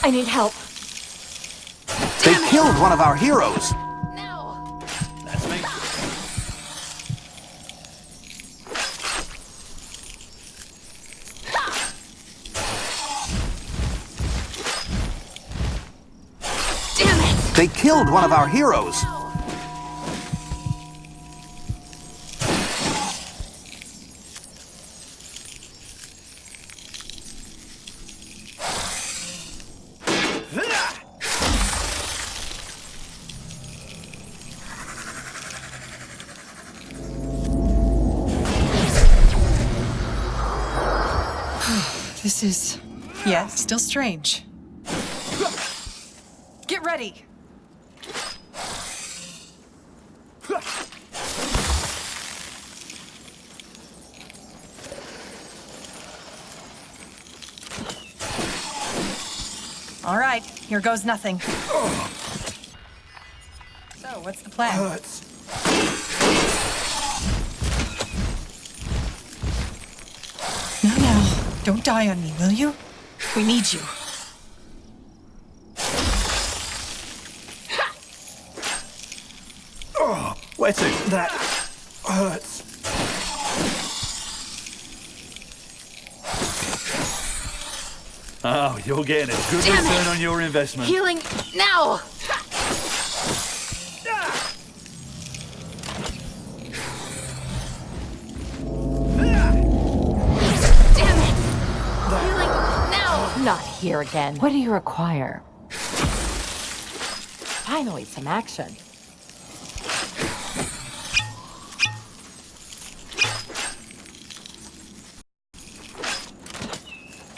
I need help. They killed one of our heroes. That's me. They killed one of our heroes. This is... yeah, still strange. Get ready! All right, here goes nothing. So, what's the plan? No, don't die on me, will you? We need you. Oh, wait a minute. That hurts. Oh, you're getting a good return on your investment. Healing now! here again. What do you require? Finally, some action.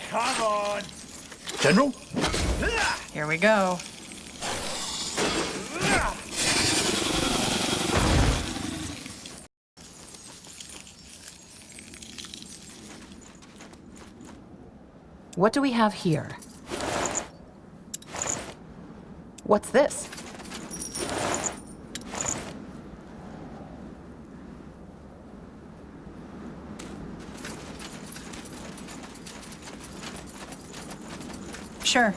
Come on! General? Here we go. What do we have here? What's this? Sure.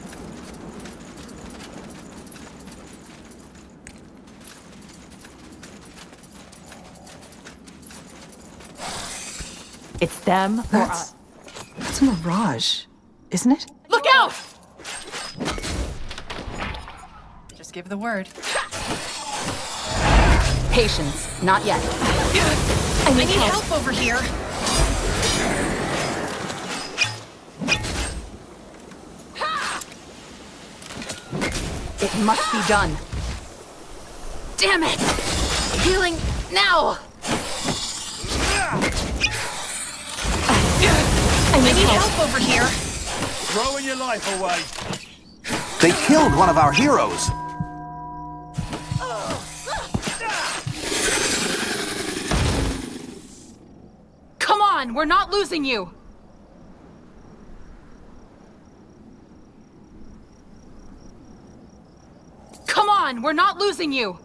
It's them or us. That's a mirage, isn't it? Look out! Just give the word. Patience, not yet. I need help over here. It must be done. Damn it! Healing now! I need help over here. Throwing your life away. They killed one of our heroes. Come on, we're not losing you! Come on, we're not losing you!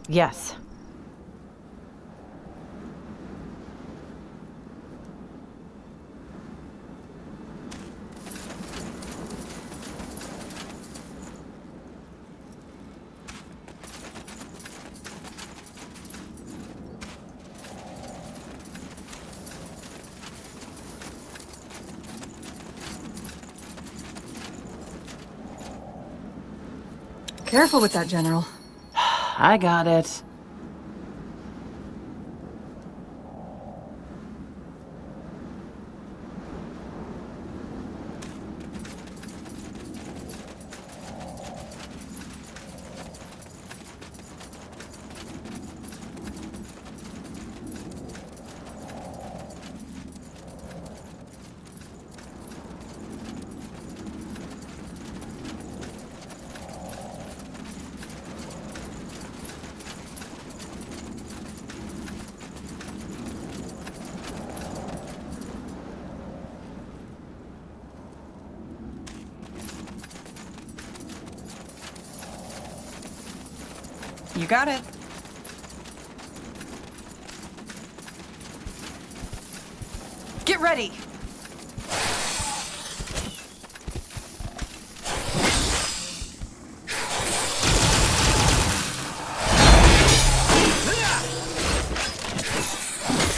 Yes. Careful with that, General. I got it. You got it. Get ready.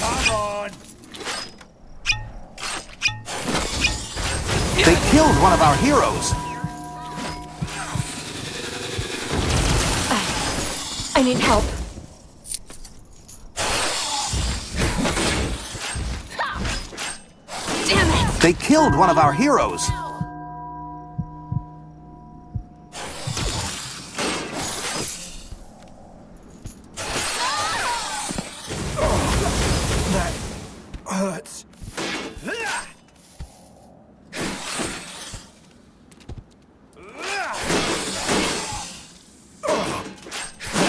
Come on! They killed one of our heroes. I need help. Damn it! They killed one of our heroes. That hurts.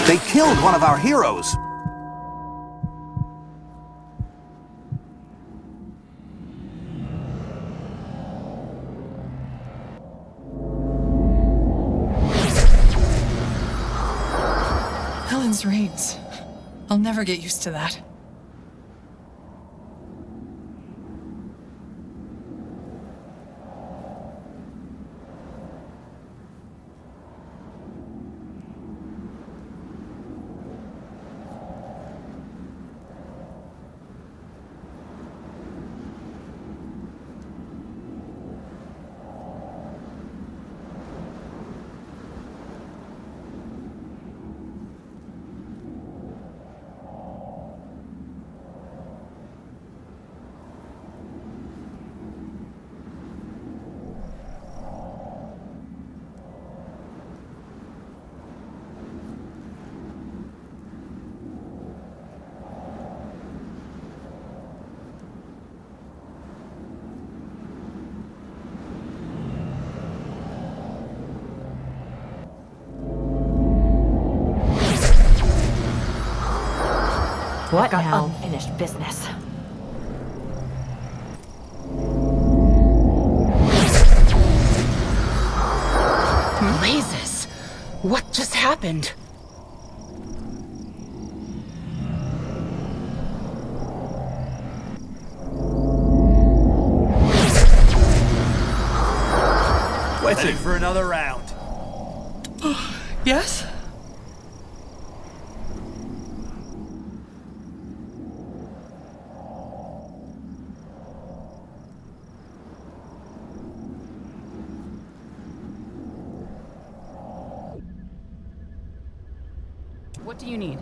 They killed one of our heroes. Helen's raids. I'll never get used to that. What I've got now? unfinished business. Blazes! What just happened? Ready for another round. Yes? What do you need?